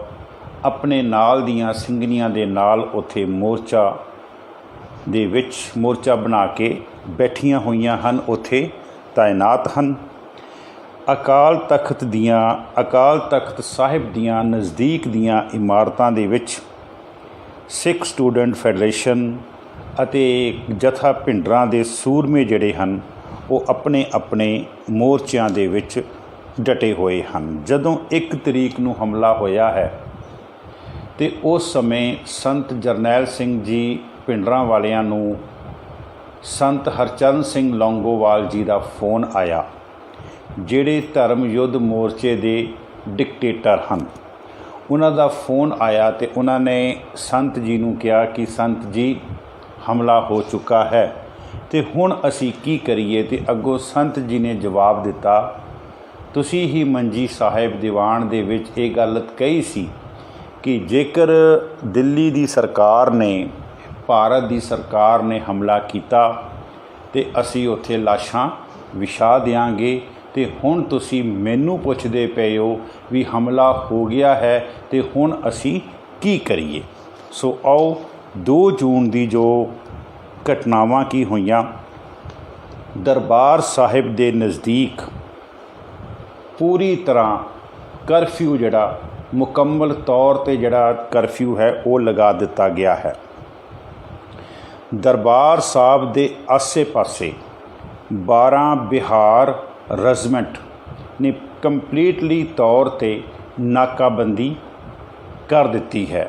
ਆਪਣੇ ਨਾਲ ਦੀਆਂ ਸਿੰਘਣੀਆਂ ਦੇ ਨਾਲ ਉੱਥੇ ਮੋਰਚਾ ਦੇ ਵਿੱਚ ਮੋਰਚਾ ਬਣਾ ਕੇ ਬੈਠੀਆਂ ਹੋਈਆਂ ਹਨ, ਉੱਥੇ ਤਾਇਨਾਤ ਹਨ। ਅਕਾਲ ਤਖਤ ਸਾਹਿਬ ਦੀਆਂ ਨਜ਼ਦੀਕ ਦੀਆਂ ਇਮਾਰਤਾਂ ਦੇ ਵਿੱਚ ਸਿੱਖ ਸਟੂਡੈਂਟ ਫੈਡਰੇਸ਼ਨ ਅਤੇ ਜਥਾ ਭਿੰਡਰਾਂ ਦੇ ਸੂਰਮੇ ਜਿਹੜੇ ਹਨ ਉਹ ਆਪਣੇ ਆਪਣੇ ਮੋਰਚਿਆਂ ਦੇ ਵਿੱਚ ਡਟੇ ਹੋਏ ਹਨ। ਜਦੋਂ 1 ਤਰੀਕ ਨੂੰ ਹਮਲਾ ਹੋਇਆ ਹੈ ਅਤੇ ਉਸ ਸਮੇਂ ਸੰਤ ਜਰਨੈਲ ਸਿੰਘ ਜੀ ਭਿੰਡਰਾਂ ਵਾਲਿਆਂ ਨੂੰ ਸੰਤ ਹਰਚਰਨ ਸਿੰਘ ਲੌਂਗੋਵਾਲ ਜੀ ਦਾ ਫੋਨ ਆਇਆ, ਜਿਹੜੇ ਧਰਮ ਯੁੱਧ ਮੋਰਚੇ ਦੇ ਡਿਕਟੇਟਰ ਹਨ। ਉਹਨਾਂ ਦਾ ਫੋਨ ਆਇਆ ਅਤੇ ਉਹਨਾਂ ਨੇ ਸੰਤ ਜੀ ਨੂੰ ਕਿਹਾ ਕਿ ਸੰਤ ਜੀ, ਹਮਲਾ ਹੋ ਚੁੱਕਾ ਹੈ ਅਤੇ ਹੁਣ ਅਸੀਂ ਕੀ ਕਰੀਏ। ਅਤੇ ਅੱਗੋਂ ਸੰਤ ਜੀ ਨੇ ਜਵਾਬ ਦਿੱਤਾ, ਤੁਸੀਂ ਹੀ ਮੰਜੀ ਸਾਹਿਬ ਦੀਵਾਨ ਦੇ ਵਿੱਚ ਇਹ ਗੱਲ ਕਹੀ ਸੀ ਕਿ ਜੇਕਰ ਦਿੱਲੀ ਦੀ ਸਰਕਾਰ ਨੇ, ਭਾਰਤ ਦੀ ਸਰਕਾਰ ਨੇ ਹਮਲਾ ਕੀਤਾ ਅਤੇ ਅਸੀਂ ਉੱਥੇ ਲਾਸ਼ਾਂ ਵਿਛਾ ਦਿਆਂਗੇ, ਅਤੇ ਹੁਣ ਤੁਸੀਂ ਮੈਨੂੰ ਪੁੱਛਦੇ ਪਏ ਹੋ ਵੀ ਹਮਲਾ ਹੋ ਗਿਆ ਹੈ ਅਤੇ ਹੁਣ ਅਸੀਂ ਕੀ ਕਰੀਏ। ਸੋ ਆਓ 2 ਜੂਨ ਦੀ ਜੋ ਘਟਨਾਵਾਂ ਕੀ ਹੋਈਆਂ, ਦਰਬਾਰ ਸਾਹਿਬ ਦੇ ਨਜ਼ਦੀਕ ਪੂਰੀ ਤਰ੍ਹਾਂ ਕਰਫਿਊ, ਜਿਹੜਾ ਮੁਕੰਮਲ ਤੌਰ 'ਤੇ ਜਿਹੜਾ ਕਰਫਿਊ ਹੈ ਉਹ ਲਗਾ ਦਿੱਤਾ ਗਿਆ ਹੈ। ਦਰਬਾਰ ਸਾਹਿਬ ਦੇ ਆਸੇ-ਪਾਸੇ 12 ਬਿਹਾਰ ਰੈਜੀਮੈਂਟ ਨੇ ਕੰਪਲੀਟਲੀ ਤੌਰ 'ਤੇ ਨਾਕਾਬੰਦੀ ਕਰ ਦਿੱਤੀ ਹੈ,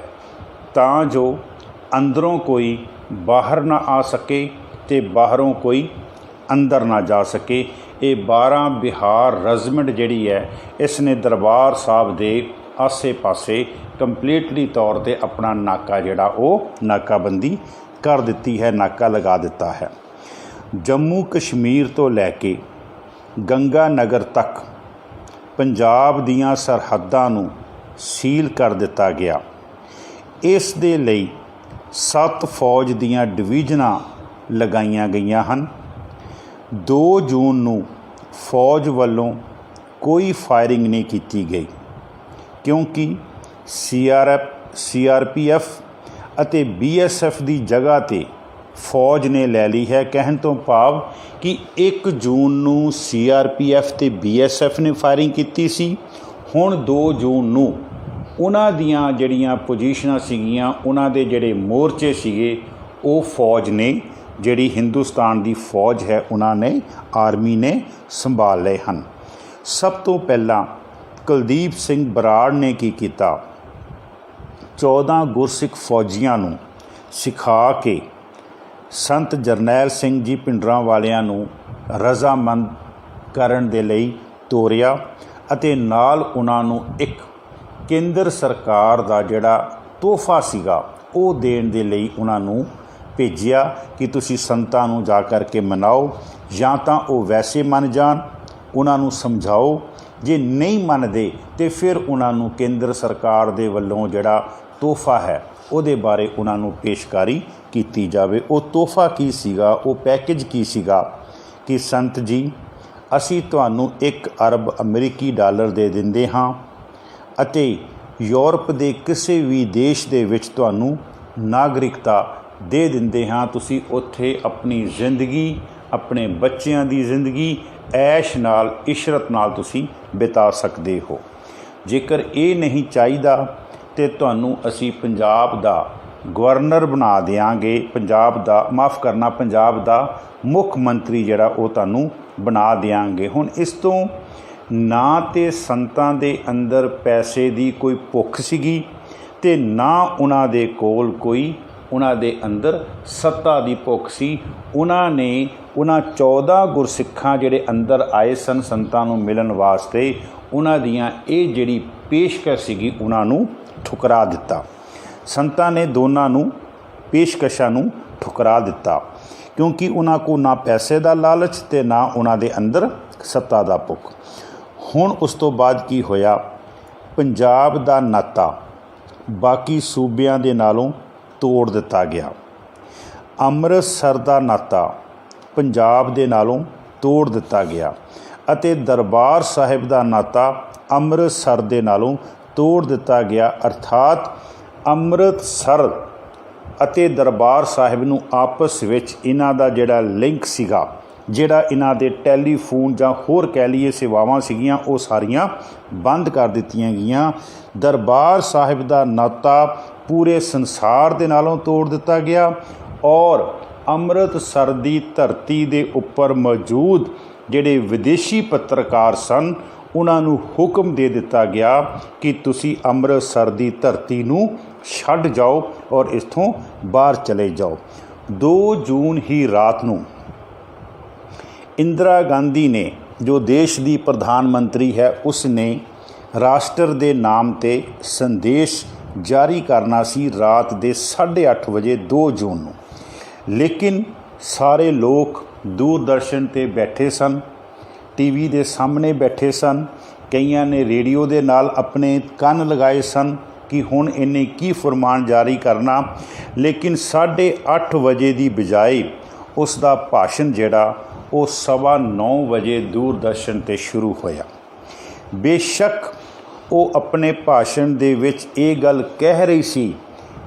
ਤਾਂ ਜੋ ਅੰਦਰੋਂ ਕੋਈ ਬਾਹਰ ਨਾ ਆ ਸਕੇ ਅਤੇ ਬਾਹਰੋਂ ਕੋਈ ਅੰਦਰ ਨਾ ਜਾ ਸਕੇ। ਇਹ 12 ਬਿਹਾਰ ਰੈਜੀਮੈਂਟ ਜਿਹੜੀ ਹੈ ਇਸ ਨੇ ਦਰਬਾਰ ਸਾਹਿਬ ਦੇ ਆਸੇ-ਪਾਸੇ ਕੰਪਲੀਟਲੀ ਤੌਰ 'ਤੇ ਆਪਣਾ ਨਾਕਾ ਜਿਹੜਾ ਉਹ ਨਾਕਾਬੰਦੀ ਕਰ ਦਿੱਤੀ ਹੈ, ਨਾਕਾ ਲਗਾ ਦਿੱਤਾ ਹੈ। ਜੰਮੂ ਕਸ਼ਮੀਰ ਤੋਂ ਲੈ ਕੇ ਗੰਗਾ ਨਗਰ ਤੱਕ ਪੰਜਾਬ ਦੀਆਂ ਸਰਹੱਦਾਂ ਨੂੰ ਸੀਲ ਕਰ ਦਿੱਤਾ ਗਿਆ। ਇਸ ਦੇ ਲਈ 7 ਫੌਜ ਦੀਆਂ ਡਿਵੀਜ਼ਨਾਂ ਲਗਾਈਆਂ ਗਈਆਂ ਹਨ। 2 ਜੂਨ ਨੂੰ ਫੌਜ ਵੱਲੋਂ ਕੋਈ ਫਾਇਰਿੰਗ ਨਹੀਂ ਕੀਤੀ ਗਈ, ਕਿਉਂਕਿ CRPF ਅਤੇ BSF ਦੀ ਜਗ੍ਹਾ 'ਤੇ ਫੌਜ ਨੇ ਲੈ ਲਈ ਹੈ। ਕਹਿਣ ਤੋਂ ਭਾਵ ਕਿ 1 ਜੂਨ ਨੂੰ CRPF ਅਤੇ BSF ਨੇ ਫਾਇਰਿੰਗ ਕੀਤੀ ਸੀ, ਹੁਣ 2 ਜੂਨ ਨੂੰ ਉਹਨਾਂ ਦੀਆਂ ਜਿਹੜੀਆਂ ਪੋਜੀਸ਼ਨਾਂ ਸੀਗੀਆਂ, ਉਹਨਾਂ ਦੇ ਜਿਹੜੇ ਮੋਰਚੇ ਸੀਗੇ, ਉਹ ਫੌਜ ਨੇ, ਜਿਹੜੀ ਹਿੰਦੁਸਤਾਨ ਦੀ ਫੌਜ ਹੈ, ਉਹਨਾਂ ਨੇ, ਆਰਮੀ ਨੇ ਸੰਭਾਲ ਲਏ ਹਨ। ਸਭ ਤੋਂ ਪਹਿਲਾਂ ਕੁਲਦੀਪ ਸਿੰਘ ਬਰਾੜ ਨੇ ਕੀ ਕੀਤਾ, 14 ਗੁਰਸਿੱਖ ਫੌਜੀਆਂ ਨੂੰ ਸਿਖਾ ਕੇ ਸੰਤ ਜਰਨੈਲ ਸਿੰਘ ਜੀ ਭਿੰਡਰਾਂ ਵਾਲਿਆਂ ਨੂੰ ਰਜ਼ਾਮੰਦ ਕਰਨ ਦੇ ਲਈ ਤੋਰਿਆ ਅਤੇ ਨਾਲ ਉਹਨਾਂ ਨੂੰ ਇੱਕ ਕੇਂਦਰ ਸਰਕਾਰ ਦਾ ਜਿਹੜਾ ਤੋਹਫਾ ਸੀਗਾ ਉਹ ਦੇਣ ਦੇ ਲਈ ਉਹਨਾਂ ਨੂੰ ਭੇਜਿਆ ਕਿ ਤੁਸੀਂ ਸੰਤਾਂ ਨੂੰ ਜਾ ਕਰਕੇ ਮਨਾਓ, ਜਾਂ ਤਾਂ ਉਹ ਵੈਸੇ ਮੰਨ ਜਾਣ, ਉਹਨਾਂ ਨੂੰ ਸਮਝਾਓ, ਜੇ ਨਹੀਂ ਮੰਨਦੇ ਤਾਂ ਫਿਰ ਉਹਨਾਂ ਨੂੰ ਕੇਂਦਰ ਸਰਕਾਰ ਦੇ ਵੱਲੋਂ ਜਿਹੜਾ ਤੋਹਫਾ ਹੈ ਉਹਦੇ ਬਾਰੇ ਉਹਨਾਂ ਨੂੰ ਪੇਸ਼ਕਾਰੀ ਕੀਤੀ ਜਾਵੇ। ਉਹ ਤੋਹਫਾ ਕੀ ਸੀਗਾ, ਉਹ ਪੈਕੇਜ ਕੀ ਸੀਗਾ ਕਿ ਸੰਤ ਜੀ ਅਸੀਂ ਤੁਹਾਨੂੰ 1 ਅਰਬ ਅਮਰੀਕੀ ਡਾਲਰ ਦੇ ਦਿੰਦੇ ਹਾਂ ਅਤੇ ਯੂਰਪ ਦੇ ਕਿਸੇ ਵੀ ਦੇਸ਼ ਦੇ ਵਿੱਚ ਤੁਹਾਨੂੰ ਨਾਗਰਿਕਤਾ ਦੇ ਦਿੰਦੇ ਹਾਂ। ਤੁਸੀਂ ਉੱਥੇ ਆਪਣੀ ਜ਼ਿੰਦਗੀ, ਆਪਣੇ ਬੱਚਿਆਂ ਦੀ ਜ਼ਿੰਦਗੀ ਐਸ਼ ਨਾਲ, ਇਸ਼ਰਤ ਨਾਲ ਤੁਸੀਂ ਬਿਤਾ ਸਕਦੇ ਹੋ। ਜੇਕਰ ਇਹ ਨਹੀਂ ਚਾਹੀਦਾ ਤਾਂ ਤੁਹਾਨੂੰ ਅਸੀਂ ਪੰਜਾਬ ਦਾ ਗਵਰਨਰ ਬਣਾ ਦਿਆਂਗੇ, ਪੰਜਾਬ ਦਾ ਮੁੱਖ ਮੰਤਰੀ ਜਿਹੜਾ ਉਹ ਤੁਹਾਨੂੰ ਬਣਾ ਦਿਆਂਗੇ। ਹੁਣ ਇਸ ਤੋਂ ਨਾ ਤਾਂ ਸੰਤਾਂ ਦੇ ਅੰਦਰ ਪੈਸੇ ਦੀ ਕੋਈ ਭੁੱਖ ਸੀਗੀ ਅਤੇ ਨਾ ਉਹਨਾਂ ਦੇ ਕੋਲ ਕੋਈ ਉਹਨਾਂ ਦੇ ਅੰਦਰ ਸੱਤਾ ਦੀ ਭੁੱਖ ਸੀ। ਉਹਨਾਂ ਨੇ ਉਹਨਾਂ 14 ਗੁਰਸਿੱਖਾਂ ਜਿਹੜੇ ਅੰਦਰ ਆਏ ਸਨ ਸੰਤਾਂ ਨੂੰ ਮਿਲਣ ਵਾਸਤੇ, ਉਹਨਾਂ ਦੀਆਂ ਇਹ ਜਿਹੜੀ ਪੇਸ਼ਕਸ਼ ਸੀਗੀ ਉਹਨਾਂ ਨੂੰ ਠੁਕਰਾ ਦਿੱਤਾ। ਸੰਤਾਂ ਨੇ ਦੋਨਾਂ ਨੂੰ ਪੇਸ਼ਕਸ਼ਾਂ ਨੂੰ ਠੁਕਰਾ ਦਿੱਤਾ ਕਿਉਂਕਿ ਉਹਨਾਂ ਕੋਲ ਨਾ ਪੈਸੇ ਦਾ ਲਾਲਚ ਅਤੇ ਨਾ ਉਹਨਾਂ ਦੇ ਅੰਦਰ ਸੱਤਾ ਦਾ ਭੁੱਖ। ਹੁਣ ਉਸ ਤੋਂ ਬਾਅਦ ਕੀ ਹੋਇਆ, ਪੰਜਾਬ ਦਾ ਨਾਤਾ ਬਾਕੀ ਸੂਬਿਆਂ ਦੇ ਨਾਲੋਂ ਤੋੜ ਦਿੱਤਾ ਗਿਆ। ਅੰਮ੍ਰਿਤਸਰ ਦਾ ਨਾਤਾ ਪੰਜਾਬ ਦੇ ਨਾਲੋਂ ਤੋੜ ਦਿੱਤਾ ਗਿਆ ਅਤੇ ਦਰਬਾਰ ਸਾਹਿਬ ਦਾ ਨਾਤਾ ਅੰਮ੍ਰਿਤਸਰ ਦੇ ਨਾਲੋਂ ਤੋੜ ਦਿੱਤਾ ਗਿਆ। ਅਰਥਾਤ ਅੰਮ੍ਰਿਤਸਰ ਅਤੇ ਦਰਬਾਰ ਸਾਹਿਬ ਨੂੰ ਆਪਸ ਵਿੱਚ ਇਹਨਾਂ ਦਾ ਜਿਹੜਾ ਲਿੰਕ ਸੀਗਾ, ਜਿਹੜਾ ਇਹਨਾਂ ਦੇ ਟੈਲੀਫੋਨ ਜਾਂ ਹੋਰ ਕਹਿ ਲਈਏ ਸੇਵਾਵਾਂ ਸੀਗੀਆਂ, ਉਹ ਸਾਰੀਆਂ ਬੰਦ ਕਰ ਦਿੱਤੀਆਂ ਗਈਆਂ। ਦਰਬਾਰ ਸਾਹਿਬ ਦਾ ਨਾਤਾ ਪੂਰੇ ਸੰਸਾਰ ਦੇ ਨਾਲੋਂ ਤੋੜ ਦਿੱਤਾ ਗਿਆ ਔਰ ਅੰਮ੍ਰਿਤਸਰ ਦੀ ਧਰਤੀ ਦੇ ਉੱਪਰ ਮੌਜੂਦ ਜਿਹੜੇ ਵਿਦੇਸ਼ੀ ਪੱਤਰਕਾਰ ਸਨ ਉਹਨਾਂ ਨੂੰ ਹੁਕਮ ਦੇ ਦਿੱਤਾ ਗਿਆ ਕਿ ਤੁਸੀਂ ਅੰਮ੍ਰਿਤਸਰ ਦੀ ਧਰਤੀ ਨੂੰ ਛੱਡ ਜਾਓ ਔਰ ਇੱਥੋਂ ਬਾਹਰ ਚਲੇ ਜਾਓ। 2 ਜੂਨ ਹੀ ਰਾਤ ਨੂੰ ਇੰਦਰਾ ਗਾਂਧੀ ਨੇ, ਜੋ ਦੇਸ਼ ਦੀ ਪ੍ਰਧਾਨ ਮੰਤਰੀ ਹੈ, ਉਸ ਨੇ ਰਾਸ਼ਟਰ ਦੇ ਨਾਮ 'ਤੇ ਸੰਦੇਸ਼ ਜਾਰੀ ਕਰਨਾ ਸੀ ਰਾਤ ਦੇ 8:30 ਵਜੇ 2 ਜੂਨ ਨੂੰ। ਲੇਕਿਨ ਸਾਰੇ ਲੋਕ ਦੂਰਦਰਸ਼ਨ 'ਤੇ ਬੈਠੇ ਸਨ, ਟੀਵੀ ਦੇ ਸਾਹਮਣੇ ਬੈਠੇ ਸਨ, ਕਈਆਂ ਨੇ ਰੇਡੀਓ ਦੇ ਨਾਲ ਆਪਣੇ ਕੰਨ ਲਗਾਏ ਸਨ ਕਿ ਹੁਣ ਇਹਨੇ ਕੀ ਫਰਮਾਨ ਜਾਰੀ ਕਰਨਾ। ਲੇਕਿਨ 8:30 ਵਜੇ ਦੀ ਬਜਾਏ ਉਸ ਦਾ ਭਾਸ਼ਣ ਜਿਹੜਾ ਉਹ 9:15 ਵਜੇ ਦੂਰਦਰਸ਼ਨ 'ਤੇ ਸ਼ੁਰੂ ਹੋਇਆ। ਬੇਸ਼ੱਕ ਉਹ ਆਪਣੇ ਭਾਸ਼ਣ ਦੇ ਵਿੱਚ ਇਹ ਗੱਲ ਕਹਿ ਰਹੀ ਸੀ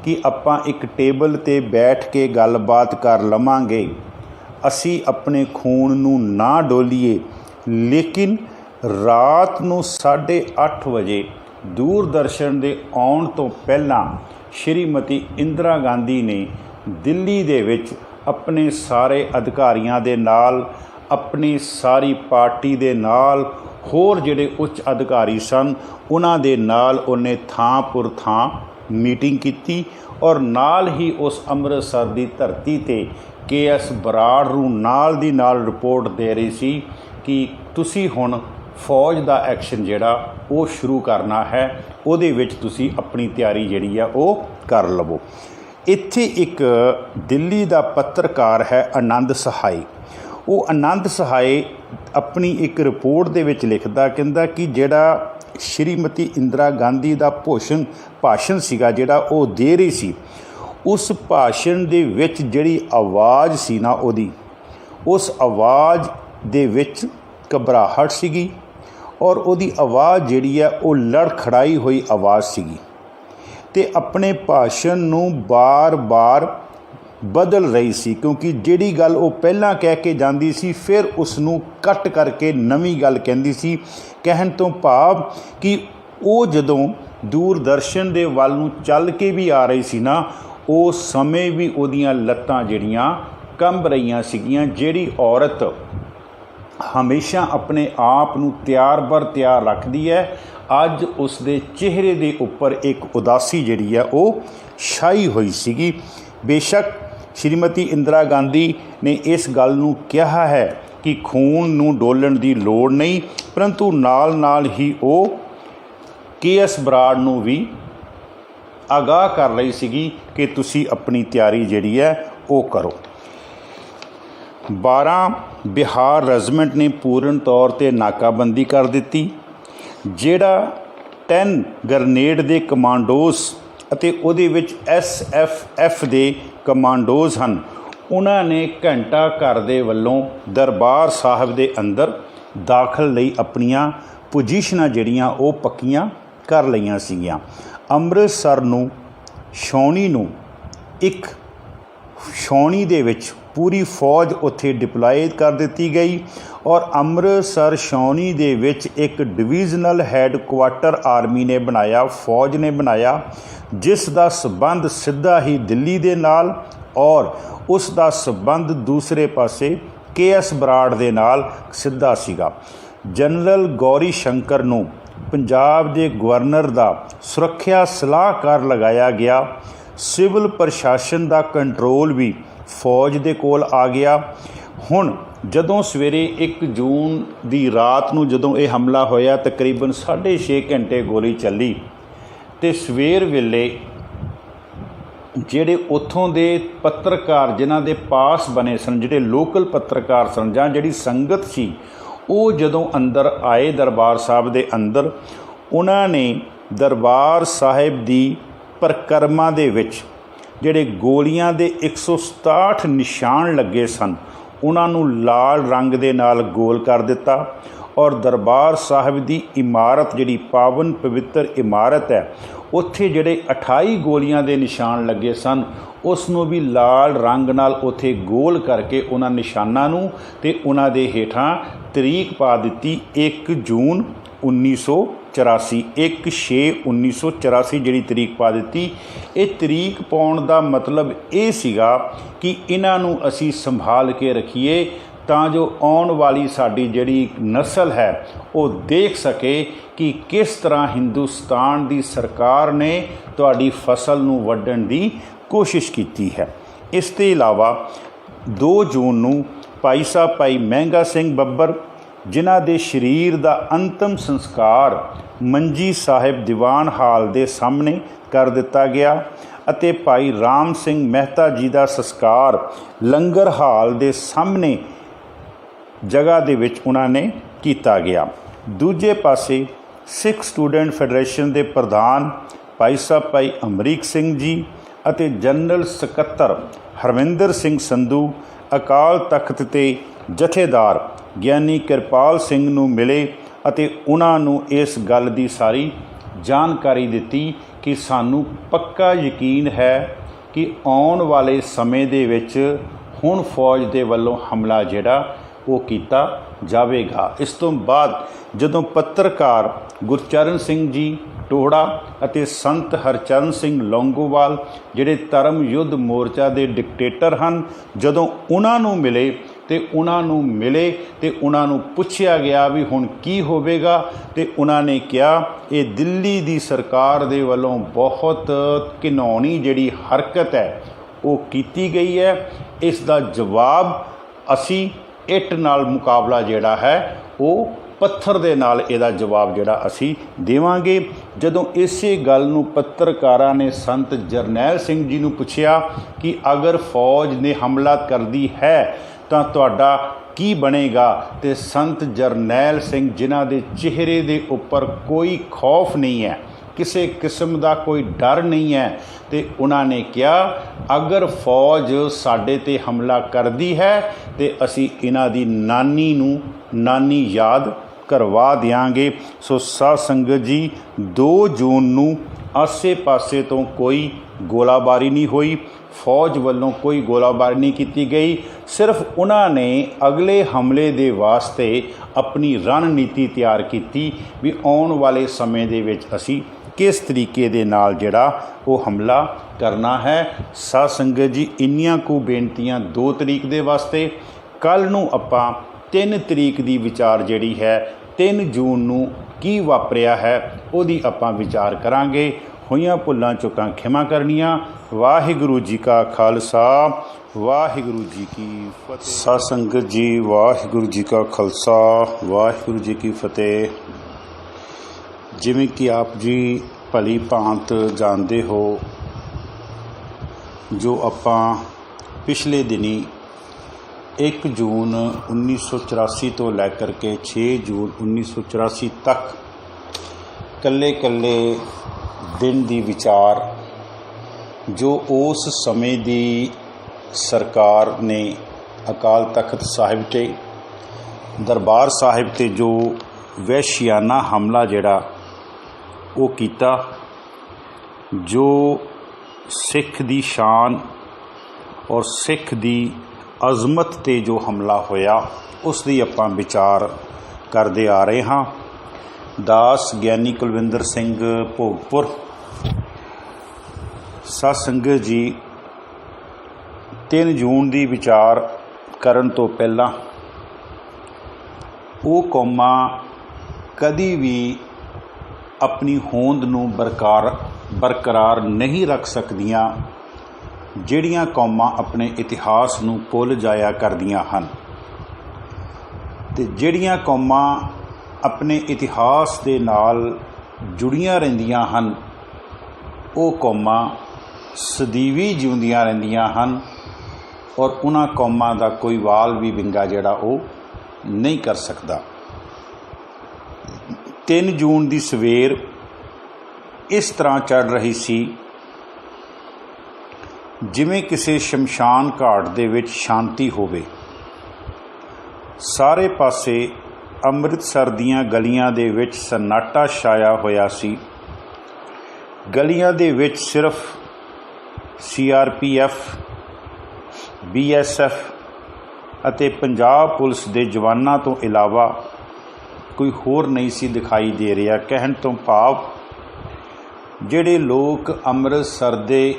ਕਿ ਆਪਾਂ ਇੱਕ ਟੇਬਲ 'ਤੇ ਬੈਠ ਕੇ ਗੱਲਬਾਤ ਕਰ ਲਵਾਂਗੇ, ਅਸੀਂ ਆਪਣੇ ਖੂਨ ਨੂੰ ਨਾ ਡੋਲੀਏ, ਲੇਕਿਨ ਰਾਤ ਨੂੰ 8:30 ਵਜੇ ਦੂਰਦਰਸ਼ਨ ਦੇ ਆਉਣ ਤੋਂ ਪਹਿਲਾਂ ਸ਼੍ਰੀਮਤੀ ਇੰਦਰਾ ਗਾਂਧੀ ਨੇ ਦਿੱਲੀ ਦੇ ਵਿੱਚ ਆਪਣੇ ਸਾਰੇ ਅਧਿਕਾਰੀਆਂ ਦੇ ਨਾਲ, ਆਪਣੀ ਸਾਰੀ ਪਾਰਟੀ ਦੇ ਨਾਲ, ਹੋਰ ਜਿਹੜੇ ਉੱਚ ਅਧਿਕਾਰੀ ਸਨ ਉਹਨਾਂ ਦੇ ਨਾਲ ਉਹਨੇ ਥਾਂ ਪੁਰ ਥਾਂ ਮੀਟਿੰਗ ਕੀਤੀ ਔਰ ਨਾਲ ਹੀ ਉਸ ਅੰਮ੍ਰਿਤਸਰ ਦੀ ਧਰਤੀ 'ਤੇ KS ਬਰਾੜ ਨੂੰ ਨਾਲ ਦੀ ਨਾਲ ਰਿਪੋਰਟ ਦੇ ਰਹੀ ਸੀ ਕਿ ਤੁਸੀਂ ਹੁਣ ਫੌਜ ਦਾ ਐਕਸ਼ਨ ਜਿਹੜਾ ਉਹ ਸ਼ੁਰੂ ਕਰਨਾ ਹੈ, ਉਹਦੇ ਵਿੱਚ ਤੁਸੀਂ ਆਪਣੀ ਤਿਆਰੀ ਜਿਹੜੀ ਆ ਉਹ ਕਰ ਲਵੋ। ਇੱਥੇ ਇੱਕ ਦਿੱਲੀ ਦਾ ਪੱਤਰਕਾਰ ਹੈ ਆਨੰਦ ਸਹਾਈ। ਉਹ ਆਨੰਦ ਸਹਾਈ ਆਪਣੀ ਇੱਕ ਰਿਪੋਰਟ ਦੇ ਵਿੱਚ ਲਿਖਦਾ, ਕਹਿੰਦਾ ਕਿ ਜਿਹੜਾ ਸ਼੍ਰੀਮਤੀ ਇੰਦਰਾ ਗਾਂਧੀ ਦਾ ਭਾਸ਼ਣ ਸੀਗਾ ਜਿਹੜਾ ਉਹ ਦੇ ਰਹੀ ਸੀ, ਉਸ ਭਾਸ਼ਣ ਦੇ ਵਿੱਚ ਜਿਹੜੀ ਆਵਾਜ਼ ਸੀ ਨਾ ਉਹਦੀ, ਉਸ ਆਵਾਜ਼ ਦੇ ਵਿੱਚ ਘਬਰਾਹਟ ਸੀਗੀ ਔਰ ਉਹਦੀ ਆਵਾਜ਼ ਜਿਹੜੀ ਹੈ ਉਹ ਲੜਖੜਾਈ ਹੋਈ ਆਵਾਜ਼ ਸੀਗੀ ਅਤੇ ਆਪਣੇ ਭਾਸ਼ਣ ਨੂੰ ਬਾਰ-ਬਾਰ ਬਦਲ ਰਹੀ ਸੀ ਕਿਉਂਕਿ ਜਿਹੜੀ ਗੱਲ ਉਹ ਪਹਿਲਾਂ ਕਹਿ ਕੇ ਜਾਂਦੀ ਸੀ ਫਿਰ ਉਸ ਨੂੰ ਕੱਟ ਕਰਕੇ ਨਵੀਂ ਗੱਲ ਕਹਿੰਦੀ ਸੀ। ਕਹਿਣ ਤੋਂ ਭਾਵ ਕਿ ਉਹ ਜਦੋਂ ਦੂਰਦਰਸ਼ਨ ਦੇ ਵੱਲ ਨੂੰ ਚੱਲ ਕੇ ਵੀ ਆ ਰਹੀ ਸੀ ਨਾ, ਉਸ ਸਮੇਂ ਵੀ ਉਹਦੀਆਂ ਲੱਤਾਂ ਜਿਹੜੀਆਂ ਕੰਬ ਰਹੀਆਂ ਸੀਗੀਆਂ। ਜਿਹੜੀ ਔਰਤ ਹਮੇਸ਼ਾ ਆਪਣੇ ਆਪ ਨੂੰ ਤਿਆਰ ਰੱਖਦੀ ਹੈ, ਅੱਜ ਉਸ ਦੇ ਚਿਹਰੇ ਦੇ ਉੱਪਰ ਇੱਕ ਉਦਾਸੀ ਜਿਹੜੀ ਹੈ ਉਹ ਛਾਈ ਹੋਈ ਸੀਗੀ। ਬੇਸ਼ੱਕ ਸ਼੍ਰੀਮਤੀ ਇੰਦਰਾ ਗਾਂਧੀ ਨੇ ਇਸ ਗੱਲ ਨੂੰ ਕਿਹਾ ਹੈ ਕਿ ਖੂਨ ਨੂੰ ਡੋਲਣ ਦੀ ਲੋੜ ਨਹੀਂ, ਪਰੰਤੂ ਨਾਲ ਹੀ ਉਹ KS ਬਰਾੜ ਨੂੰ ਵੀ ਆਗਾਹ ਕਰ ਰਹੀ ਸੀਗੀ ਕਿ ਤੁਸੀਂ ਆਪਣੀ ਤਿਆਰੀ ਜਿਹੜੀ ਹੈ वो करो। 12 बिहार रेजिमेंट ने पूर्ण तौर पर नाकाबंदी कर दी। ਜਿਹੜਾ 10 ਗਰਨੇਡ ਦੇ ਕਮਾਂਡੋਜ਼ ਅਤੇ ਉਹਦੇ ਵਿੱਚ SFF ਦੇ ਕਮਾਂਡੋਜ਼ ਹਨ, ਉਹਨਾਂ ਨੇ ਘੰਟਾ ਘਰ ਦੇ ਵੱਲੋਂ ਦਰਬਾਰ ਸਾਹਿਬ ਦੇ ਅੰਦਰ ਦਾਖਲ ਲਈ ਆਪਣੀਆਂ ਪੋਜੀਸ਼ਨਾਂ ਜਿਹੜੀਆਂ ਉਹ ਪੱਕੀਆਂ ਕਰ ਲਈਆਂ ਸੀਗੀਆਂ। ਅੰਮ੍ਰਿਤਸਰ ਨੂੰ ਛਾਉਣੀ ਦੇ ਵਿੱਚ ਪੂਰੀ ਫੌਜ ਉੱਥੇ ਡਿਪਲਾਏ ਕਰ ਦਿੱਤੀ ਗਈ ਔਰ ਅੰਮ੍ਰਿਤਸਰ ਛਾਉਣੀ ਦੇ ਵਿੱਚ ਇੱਕ ਡਿਵੀਜ਼ਨਲ ਹੈੱਡਕੁਆਟਰ ਆਰਮੀ ਨੇ ਬਣਾਇਆ, ਫੌਜ ਨੇ ਬਣਾਇਆ, ਜਿਸ ਦਾ ਸੰਬੰਧ ਸਿੱਧਾ ਹੀ ਦਿੱਲੀ ਦੇ ਨਾਲ ਔਰ ਉਸ ਦਾ ਸੰਬੰਧ ਦੂਸਰੇ ਪਾਸੇ KS ਬਰਾੜ ਦੇ ਨਾਲ ਸਿੱਧਾ ਸੀਗਾ। ਜਨਰਲ ਗੌਰੀ ਸ਼ੰਕਰ ਨੂੰ ਪੰਜਾਬ ਦੇ ਗਵਰਨਰ ਦਾ ਸੁਰੱਖਿਆ ਸਲਾਹਕਾਰ ਲਗਾਇਆ ਗਿਆ। ਸਿਵਲ ਪ੍ਰਸ਼ਾਸਨ ਦਾ ਕੰਟਰੋਲ ਵੀ ਫੌਜ ਦੇ ਕੋਲ ਆ ਗਿਆ। ਹੁਣ ਜਦੋਂ ਸਵੇਰੇ 1 ਜੂਨ ਦੀ ਰਾਤ ਨੂੰ ਜਦੋਂ ਇਹ ਹਮਲਾ ਹੋਇਆ, ਤਕਰੀਬਨ 6.5 ਘੰਟੇ ਗੋਲੀ ਚੱਲੀ ਅਤੇ ਸਵੇਰ ਵੇਲੇ ਜਿਹੜੇ ਉੱਥੋਂ ਦੇ ਪੱਤਰਕਾਰ ਜਿਨ੍ਹਾਂ ਦੇ ਪਾਸ ਬਣੇ ਸਨ, ਜਿਹੜੇ ਲੋਕਲ ਪੱਤਰਕਾਰ ਸਨ ਜਾਂ ਜਿਹੜੀ ਸੰਗਤ ਸੀ, ਉਹ ਜਦੋਂ ਅੰਦਰ ਆਏ ਦਰਬਾਰ ਸਾਹਿਬ ਦੇ ਅੰਦਰ, ਉਹਨਾਂ ਨੇ ਦਰਬਾਰ ਸਾਹਿਬ ਦੀ ਪਰਿਕਰਮਾ ਦੇ ਵਿੱਚ ਜਿਹੜੇ ਗੋਲੀਆਂ ਦੇ 167 ਨਿਸ਼ਾਨ ਲੱਗੇ ਸਨ, ਉਹਨਾਂ ਨੂੰ ਲਾਲ ਰੰਗ ਦੇ ਨਾਲ ਗੋਲ ਕਰ ਦਿੱਤਾ ਔਰ ਦਰਬਾਰ ਸਾਹਿਬ ਦੀ ਇਮਾਰਤ ਜਿਹੜੀ ਪਾਵਨ ਪਵਿੱਤਰ ਇਮਾਰਤ ਹੈ, ਉੱਥੇ ਜਿਹੜੇ 28 ਗੋਲੀਆਂ ਦੇ ਨਿਸ਼ਾਨ ਲੱਗੇ ਸਨ, ਉਸ ਨੂੰ ਵੀ ਲਾਲ ਰੰਗ ਨਾਲ ਉੱਥੇ ਗੋਲ ਕਰਕੇ ਉਹਨਾਂ ਨਿਸ਼ਾਨਾਂ ਨੂੰ ਅਤੇ ਉਹਨਾਂ ਦੇ ਹੇਠਾਂ ਤਰੀਕ ਪਾ ਦਿੱਤੀ 1 ਜੂਨ 1984, 1/6/1984 ਜਿਹੜੀ ਤਰੀਕ ਪਾ ਦਿੱਤੀ। ਇਹ ਤਰੀਕ ਪਾਉਣ ਦਾ ਮਤਲਬ ਇਹ ਸੀਗਾ ਕਿ ਇਹਨਾਂ ਨੂੰ ਅਸੀਂ ਸੰਭਾਲ ਕੇ ਰੱਖੀਏ ਤਾਂ ਜੋ ਆਉਣ ਵਾਲੀ ਸਾਡੀ ਜਿਹੜੀ ਨਸਲ ਹੈ ਉਹ ਦੇਖ ਸਕੇ ਕਿ ਕਿਸ ਤਰ੍ਹਾਂ ਹਿੰਦੁਸਤਾਨ ਦੀ ਸਰਕਾਰ ਨੇ ਤੁਹਾਡੀ ਫਸਲ ਨੂੰ ਵੱਢਣ ਦੀ ਕੋਸ਼ਿਸ਼ ਕੀਤੀ ਹੈ। ਇਸ ਤੋਂ ਇਲਾਵਾ 2 ਜੂਨ ਨੂੰ ਭਾਈ ਸਾਹਿਬ ਭਾਈ ਮਹਿੰਗਾ ਸਿੰਘ ਬੱਬਰ, ਜਿਨ੍ਹਾਂ ਦੇ ਸਰੀਰ ਦਾ ਅੰਤਮ ਸੰਸਕਾਰ ਮੰਜੀ ਸਾਹਿਬ ਦੀਵਾਨ ਹਾਲ ਦੇ ਸਾਹਮਣੇ ਕਰ ਦਿੱਤਾ ਗਿਆ ਅਤੇ ਭਾਈ ਰਾਮ ਸਿੰਘ ਮਹਿਤਾ ਜੀ ਦਾ ਸੰਸਕਾਰ ਲੰਗਰ ਹਾਲ ਦੇ ਸਾਹਮਣੇ ਜਗ੍ਹਾ ਦੇ ਵਿੱਚ ਉਹਨਾਂ ਨੇ ਕੀਤਾ ਗਿਆ। ਦੂਜੇ ਪਾਸੇ ਸਿੱਖ ਸਟੂਡੈਂਟ ਫੈਡਰੇਸ਼ਨ ਦੇ ਪ੍ਰਧਾਨ ਭਾਈ ਸਾਹਿਬ ਭਾਈ ਅਮਰੀਕ ਸਿੰਘ ਜੀ ਅਤੇ ਜਨਰਲ ਸਕੱਤਰ ਹਰਵਿੰਦਰ ਸਿੰਘ ਸੰਧੂ ਅਕਾਲ ਤਖਤ ਤੇ ਜਥੇਦਾਰ ਗਿਆਨੀ ਕਿਰਪਾਲ ਸਿੰਘ ਨੂੰ ਮਿਲੇ ਅਤੇ ਉਹਨਾਂ ਨੂੰ ਇਸ ਗੱਲ ਦੀ ਸਾਰੀ ਜਾਣਕਾਰੀ ਦਿੱਤੀ ਕਿ ਸਾਨੂੰ ਪੱਕਾ ਯਕੀਨ ਹੈ ਕਿ ਆਉਣ ਵਾਲੇ ਸਮੇਂ ਦੇ ਵਿੱਚ ਹੁਣ ਫੌਜ ਦੇ ਵੱਲੋਂ ਹਮਲਾ ਜਿਹੜਾ ਉਹ ਕੀਤਾ ਜਾਵੇਗਾ। ਇਸ ਤੋਂ ਬਾਅਦ ਜਦੋਂ ਪੱਤਰਕਾਰ ਗੁਰਚਰਨ ਸਿੰਘ ਜੀ ਟੋਹੜਾ ਅਤੇ ਸੰਤ ਹਰਚਰਨ ਸਿੰਘ ਲੌਂਗੋਵਾਲ, ਜਿਹੜੇ ਧਰਮ ਯੁੱਧ ਮੋਰਚਾ ਦੇ ਡਿਕਟੇਟਰ ਹਨ, ਜਦੋਂ ਉਹਨਾਂ ਨੂੰ ਮਿਲੇ ਅਤੇ ਉਹਨਾਂ ਨੂੰ ਪੁੱਛਿਆ ਗਿਆ ਵੀ ਹੁਣ ਕੀ ਹੋਵੇਗਾ, ਅਤੇ ਉਹਨਾਂ ਨੇ ਕਿਹਾ ਇਹ ਦਿੱਲੀ ਦੀ ਸਰਕਾਰ ਦੇ ਵੱਲੋਂ ਬਹੁਤ ਘਿਨਾਉਣੀ ਜਿਹੜੀ ਹਰਕਤ ਹੈ ਉਹ ਕੀਤੀ ਗਈ ਹੈ। ਇਸ ਦਾ ਜਵਾਬ ਅਸੀਂ ਇੱਟ ਨਾਲ ਮੁਕਾਬਲਾ ਜਿਹੜਾ ਹੈ ਉਹ ਪੱਥਰ ਦੇ ਨਾਲ ਇਹਦਾ ਜਵਾਬ ਜਿਹੜਾ ਅਸੀਂ ਦੇਵਾਂਗੇ। ਜਦੋਂ ਇਸੇ ਗੱਲ ਨੂੰ ਪੱਤਰਕਾਰਾਂ ਨੇ ਸੰਤ ਜਰਨੈਲ ਸਿੰਘ ਜੀ ਨੂੰ ਪੁੱਛਿਆ ਕਿ ਅਗਰ ਫੌਜ ਨੇ ਹਮਲਾ ਕਰਦੀ ਹੈ ਤਾਂ ਤੁਹਾਡਾ ਕੀ ਬਣੇਗਾ, ਅਤੇ ਸੰਤ ਜਰਨੈਲ ਸਿੰਘ ਜਿਨ੍ਹਾਂ ਦੇ ਚਿਹਰੇ ਦੇ ਉੱਪਰ ਕੋਈ ਖੌਫ ਨਹੀਂ ਹੈ, ਕਿਸੇ ਕਿਸਮ ਦਾ ਕੋਈ ਡਰ ਨਹੀਂ ਹੈ, ਅਤੇ ਉਹਨਾਂ ਨੇ ਕਿਹਾ ਅਗਰ ਫੌਜ ਸਾਡੇ 'ਤੇ ਹਮਲਾ ਕਰਦੀ ਹੈ ਅਤੇ ਅਸੀਂ ਇਹਨਾਂ ਦੀ ਨਾਨੀ ਯਾਦ ਕਰਵਾ ਦਿਆਂਗੇ। ਸੋ ਸਾਧ ਸੰਗਤ ਜੀ, 2 ਜੂਨ ਨੂੰ ਆਸੇ ਪਾਸੇ ਤੋਂ ਕੋਈ ਗੋਲਾਬਾਰੀ ਨਹੀਂ ਹੋਈ, ਫੌਜ ਵੱਲੋਂ ਕੋਈ ਗੋਲਾਬਾਰੀ ਨਹੀਂ ਕੀਤੀ ਗਈ। ਸਿਰਫ ਉਹਨਾਂ ਨੇ ਅਗਲੇ ਹਮਲੇ ਦੇ ਵਾਸਤੇ ਆਪਣੀ ਰਣਨੀਤੀ ਤਿਆਰ ਕੀਤੀ ਵੀ ਆਉਣ ਵਾਲੇ ਸਮੇਂ ਦੇ ਵਿੱਚ ਅਸੀਂ ਕਿਸ ਤਰੀਕੇ ਦੇ ਨਾਲ ਜਿਹੜਾ ਉਹ ਹਮਲਾ ਕਰਨਾ ਹੈ। ਸਾਧ ਸੰਗਤ ਜੀ, ਇੰਨੀਆਂ ਕੁ ਬੇਨਤੀਆਂ 2 ਤਰੀਕ ਦੇ ਵਾਸਤੇ। ਕੱਲ੍ਹ ਨੂੰ ਆਪਾਂ 3 ਤਰੀਕ ਦੀ ਵਿਚਾਰ ਜਿਹੜੀ ਹੈ, 3 ਜੂਨ ਨੂੰ ਕੀ ਵਾਪਰਿਆ ਹੈ ਉਹਦੀ ਆਪਾਂ ਵਿਚਾਰ ਕਰਾਂਗੇ। ਹੋਈਆਂ ਭੁੱਲਾਂ ਚੁੱਕਾਂ ਖਿਮਾ ਕਰਨੀਆਂ। ਵਾਹਿਗੁਰੂ ਜੀ ਕਾ ਖਾਲਸਾ, ਵਾਹਿਗੁਰੂ ਜੀ ਕੀ ਫਤਿਹ। ਸਾਧ ਸੰਗਤ ਜੀ, ਵਾਹਿਗੁਰੂ ਜੀ ਕਾ ਖਾਲਸਾ, ਵਾਹਿਗੁਰੂ ਜੀ ਕੀ ਫਤਿਹ। ਜਿਵੇਂ ਕਿ ਆਪ ਜੀ ਭਲੀ ਭਾਂਤ ਜਾਣਦੇ ਹੋ, ਜੋ ਆਪਾਂ ਪਿਛਲੇ ਦਿਨੀ 1 ਜੂਨ 1984 ਤੋਂ ਲੈ ਕਰਕੇ 6 ਜੂਨ 1984 ਤੱਕ ਕੱਲੇ ਦਿਨ ਦੀ ਵਿਚਾਰ ਜੋ ਉਸ ਸਮੇਂ ਦੀ ਸਰਕਾਰ ਨੇ ਅਕਾਲ ਤਖਤ ਸਾਹਿਬ 'ਤੇ ਦਰਬਾਰ ਸਾਹਿਬ 'ਤੇ ਜੋ ਵਹਿਸ਼ਿਆਨਾ ਹਮਲਾ ਜਿਹੜਾ ਉਹ ਕੀਤਾ, ਜੋ ਸਿੱਖ ਦੀ ਸ਼ਾਨ ਔਰ ਸਿੱਖ ਦੀ ਅਜ਼ਮਤ 'ਤੇ ਜੋ ਹਮਲਾ ਹੋਇਆ, ਉਸ ਦੀ ਆਪਾਂ ਵਿਚਾਰ ਕਰਦੇ ਆ ਰਹੇ ਹਾਂ। ਦਾਸ ਗਿਆਨੀ ਕੁਲਵਿੰਦਰ ਸਿੰਘ ਭੋਗਪੁਰ। ਸਤ ਸੰਗਤ ਜੀ, 3 ਜੂਨ ਦੀ ਵਿਚਾਰ ਕਰਨ ਤੋਂ ਪਹਿਲਾਂ ਉਹ ਕੌਮਾਂ ਕਦੀ ਵੀ ਆਪਣੀ ਹੋਂਦ ਨੂੰ ਬਰਕਰਾਰ ਨਹੀਂ ਰੱਖ ਸਕਦੀਆਂ ਜਿਹੜੀਆਂ ਕੌਮਾਂ ਆਪਣੇ ਇਤਿਹਾਸ ਨੂੰ ਭੁੱਲ ਜਾਇਆ ਕਰਦੀਆਂ ਹਨ, ਅਤੇ ਜਿਹੜੀਆਂ ਕੌਮਾਂ ਆਪਣੇ ਇਤਿਹਾਸ ਦੇ ਨਾਲ ਜੁੜੀਆਂ ਰਹਿੰਦੀਆਂ ਹਨ, ਉਹ ਕੌਮਾਂ ਸਦੀਵੀ ਜਿਉਂਦੀਆਂ ਰਹਿੰਦੀਆਂ ਹਨ ਔਰ ਉਹਨਾਂ ਕੌਮਾਂ ਦਾ ਕੋਈ ਵਾਲ ਵੀ ਵਿੰਗਾ ਜਿਹੜਾ ਉਹ ਨਹੀਂ ਕਰ ਸਕਦਾ। 3 ਜੂਨ ਦੀ ਸਵੇਰ ਇਸ ਤਰ੍ਹਾਂ ਚੜ੍ਹ ਰਹੀ ਸੀ ਜਿਵੇਂ ਕਿਸੇ ਸ਼ਮਸ਼ਾਨ ਘਾਟ ਦੇ ਵਿੱਚ ਸ਼ਾਂਤੀ ਹੋਵੇ। ਸਾਰੇ ਪਾਸੇ ਅੰਮ੍ਰਿਤਸਰ ਦੀਆਂ ਗਲੀਆਂ ਦੇ ਵਿੱਚ ਸन्नाटा ਛਾਇਆ ਹੋਇਆ ਸੀ। ਗਲੀਆਂ ਦੇ ਵਿੱਚ ਸਿਰਫ CRPF, BSF ਅਤੇ ਪੰਜਾਬ ਪੁਲਿਸ ਦੇ ਜਵਾਨਾਂ ਤੋਂ ਇਲਾਵਾ ਕੋਈ ਹੋਰ ਨਹੀਂ ਸੀ ਦਿਖਾਈ ਦੇ ਰਿਹਾ। ਕਹਿਣ ਤੋਂ ਭਾਵ ਜਿਹੜੇ ਲੋਕ ਅੰਮ੍ਰਿਤਸਰ ਦੇ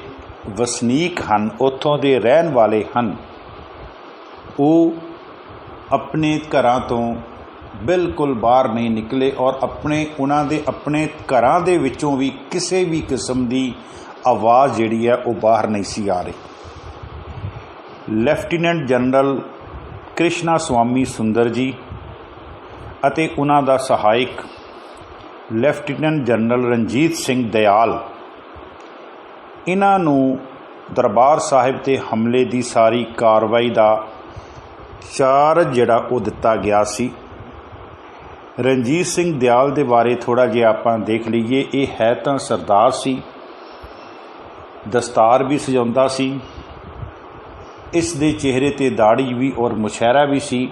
ਵਸਨੀਕ ਹਨ, ਉੱਥੋਂ ਦੇ ਰਹਿਣ ਵਾਲੇ ਹਨ, ਉਹ ਆਪਣੇ ਘਰਾਂ ਤੋਂ ਬਿਲਕੁਲ ਬਾਹਰ ਨਹੀਂ ਨਿਕਲੇ ਔਰ ਉਹਨਾਂ ਦੇ ਆਪਣੇ ਘਰਾਂ ਦੇ ਵਿੱਚੋਂ ਵੀ ਕਿਸੇ ਵੀ ਕਿਸਮ ਦੀ ਆਵਾਜ਼ ਜਿਹੜੀ ਹੈ ਉਹ ਬਾਹਰ ਨਹੀਂ ਸੀ ਆ ਰਹੀ। ਲੈਫਟੀਨੈਂਟ ਜਨਰਲ ਕ੍ਰਿਸ਼ਨਾ ਸਵਾਮੀ ਸੁੰਦਰ ਜੀ ਅਤੇ ਉਹਨਾਂ ਦਾ ਸਹਾਇਕ ਲੈਫਟੀਨੈਂਟ ਜਨਰਲ ਰਣਜੀਤ ਸਿੰਘ ਦਿਆਲ, ਇਹਨਾਂ ਨੂੰ ਦਰਬਾਰ ਸਾਹਿਬ 'ਤੇ ਹਮਲੇ ਦੀ ਸਾਰੀ ਕਾਰਵਾਈ ਦਾ ਚਾਰਜ ਜਿਹੜਾ ਉਹ ਦਿੱਤਾ ਗਿਆ ਸੀ। ਰਣਜੀਤ ਸਿੰਘ ਦਿਆਲ ਦੇ ਬਾਰੇ ਥੋੜ੍ਹਾ ਜਿਹਾ ਆਪਾਂ ਦੇਖ ਲਈਏ। ਇਹ ਹੈ ਤਾਂ ਸਰਦਾਰ ਸੀ, ਦਸਤਾਰ ਵੀ ਸਜਾਉਂਦਾ ਸੀ, ਇਸ ਦੇ ਚਿਹਰੇ 'ਤੇ ਦਾੜੀ ਵੀ ਔਰ ਮੁਸ਼ਹਿਰਾ ਵੀ ਸੀ,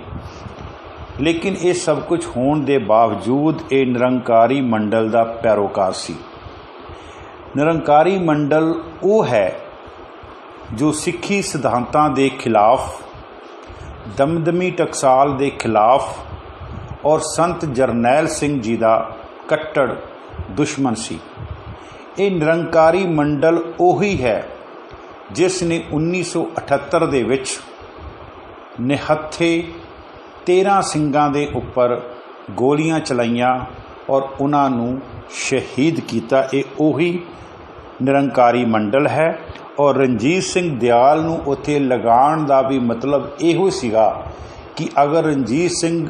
ਲੇਕਿਨ ਇਹ ਸਭ ਕੁਝ ਹੋਣ ਦੇ ਬਾਵਜੂਦ ਇਹ ਨਿਰੰਕਾਰੀ ਮੰਡਲ ਦਾ ਪੈਰੋਕਾਰ ਸੀ। ਨਿਰੰਕਾਰੀ ਮੰਡਲ ਉਹ ਹੈ ਜੋ ਸਿੱਖੀ ਸਿਧਾਂਤਾਂ ਦੇ ਖਿਲਾਫ, ਦਮਦਮੀ ਟਕਸਾਲ ਦੇ ਖਿਲਾਫ ਔਰ ਸੰਤ ਜਰਨੈਲ ਸਿੰਘ ਜੀ ਦਾ ਕੱਟੜ ਦੁਸ਼ਮਣ ਸੀ। ਇਹ ਨਿਰੰਕਾਰੀ ਮੰਡਲ ਉਹੀ ਹੈ ਜਿਸ ਨੇ 1978 ਦੇ ਵਿੱਚ ਨਿਹੱਥੇ 13 ਸਿੰਘਾਂ ਦੇ ਉੱਪਰ ਗੋਲੀਆਂ ਚਲਾਈਆਂ ਔਰ ਉਹਨਾਂ ਨੂੰ ਸ਼ਹੀਦ ਕੀਤਾ। ਇਹ ਉਹੀ ਨਿਰੰਕਾਰੀ ਮੰਡਲ ਹੈ ਔਰ ਰਣਜੀਤ ਸਿੰਘ ਦਿਆਲ ਨੂੰ ਉੱਥੇ ਲਗਾਉਣ ਦਾ ਵੀ ਮਤਲਬ ਇਹੋ ਸੀਗਾ ਕਿ ਅਗਰ ਰਣਜੀਤ ਸਿੰਘ